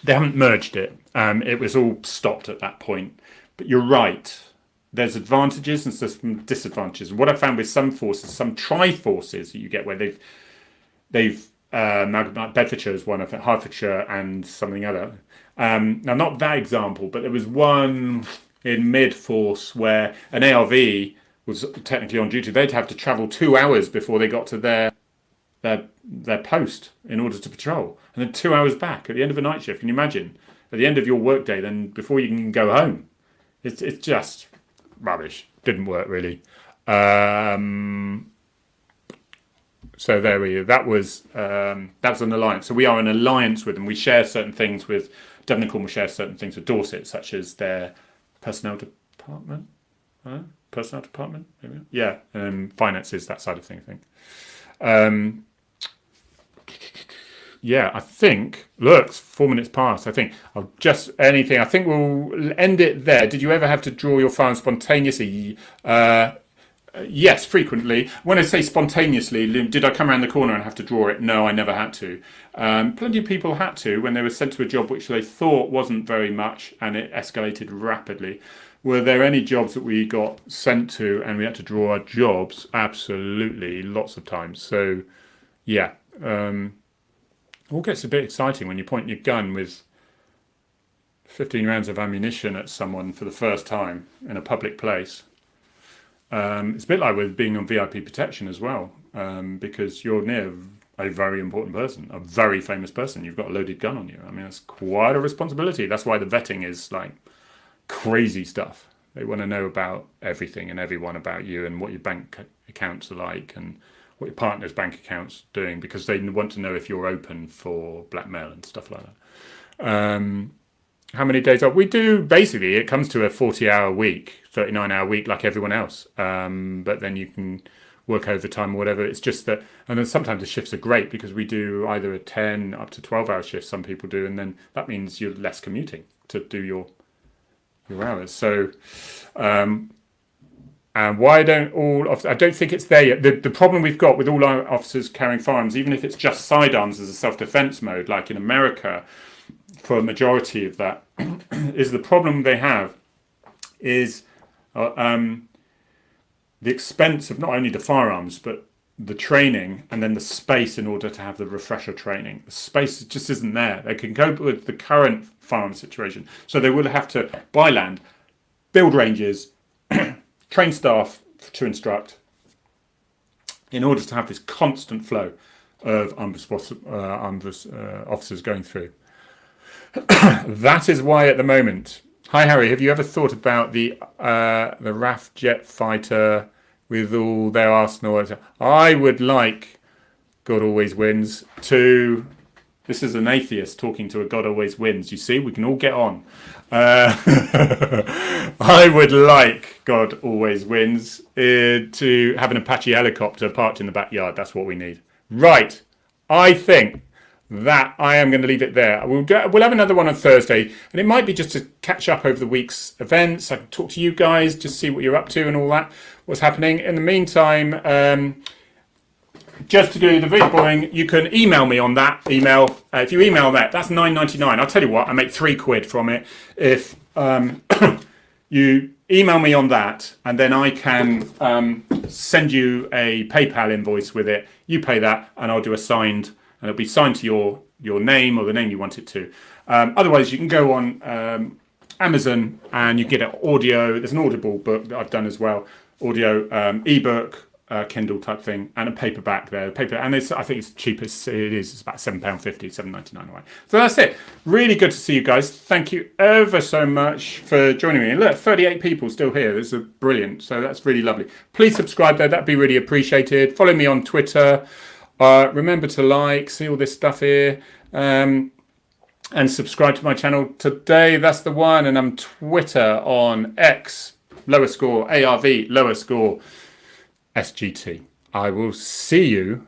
they haven't merged it. It was all stopped at that point. But you're right. There's advantages and some disadvantages. What I found with some forces, some tri-forces that you get where they've Bedfordshire is one, I think, Hertfordshire and something other. Now, not that example, but there was one in mid-force where an ARV was technically on duty. They'd have to travel 2 hours before they got to their post in order to patrol, and then 2 hours back at the end of a night shift. Can you imagine? At the end of your workday, then before you can go home. It's just rubbish. Didn't work really. So there we go. That was an alliance. So we are an alliance with them. We share certain things with Devon and Cornwall. Share certain things with Dorset, such as their personnel department. Maybe? Yeah, finances, that side of thing. I think. Yeah, I think. Look, it's 4 minutes past. I think I think we'll end it there. Did you ever have to draw your files spontaneously? Yes, frequently. When I say spontaneously, did I come around the corner and have to draw it? No, I never had to. Plenty of people had to when they were sent to a job which they thought wasn't very much, and it escalated rapidly. Were there any jobs that we got sent to and we had to draw our jobs? Absolutely, lots of times. So, yeah. It all gets a bit exciting when you point your gun with 15 rounds of ammunition at someone for the first time in a public place. It's a bit like with being on VIP protection as well, because you're near a very important person, a very famous person. You've got a loaded gun on you. I mean, that's quite a responsibility. That's why the vetting is like crazy stuff. They want to know about everything and everyone about you and what your bank accounts are like and what your partner's bank account's doing, because they want to know if you're open for blackmail and stuff like that. How many days off? We do, basically, it comes to a 40-hour week, 39-hour week like everyone else. But then work overtime or whatever. It's just that, and then sometimes the shifts are great because we do either a 10 up to 12-hour shift, some people do, and then that means you're less commuting to do your hours. So, and why don't all officers, I don't think it's there yet. The problem we've got with all our officers carrying firearms, even if it's just sidearms as a self-defense mode, like in America, for a majority of that, is the problem they have is the expense of not only the firearms, but the training and then the space in order to have the refresher training. The space just isn't there. They can cope with the current firearm situation. So they will have to buy land, build ranges, train staff to instruct in order to have this constant flow of officers going through. That is why at the moment, hi Harry, have you ever thought about the RAF jet fighter with all their arsenal? I would like God Always Wins to... This is an atheist talking to a God Always Wins. You see, we can all get on. I would like God Always Wins to have an Apache helicopter parked in the backyard. That's what we need. Right. I think that I am going to leave it there. We'll have another one on Thursday, and it might be just to catch up over the week's events. I can talk to you guys, just see what you're up to and all that, what's happening. In the meantime, just to do the very boring, you can email me on that email. If you email that, that's $9.99. I'll tell you what, I make £3 from it. If you email me on that, and then I can send you a PayPal invoice with it. You pay that, and I'll do a signed, and it'll be signed to your name or the name you want it to. Otherwise, you can go on Amazon and you get an audio. There's an Audible book that I've done as well. Audio, ebook, Kindle type thing, and a paperback there. And I think it's cheapest. It is. It's about £7.50, £7.99 away. So that's it. Really good to see you guys. Thank you ever so much for joining me. And look, 38 people still here. This is brilliant. So that's really lovely. Please subscribe there. That'd be really appreciated. Follow me on Twitter. Remember to like, see all this stuff here. And subscribe to my channel today. That's the one. And I'm Twitter on X, _ ARV, _ SGT. I will see you.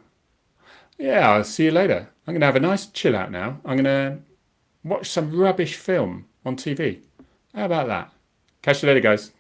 Yeah, I'll see you later. I'm going to have a nice chill out now. I'm going to watch some rubbish film on TV. How about that? Catch you later, guys.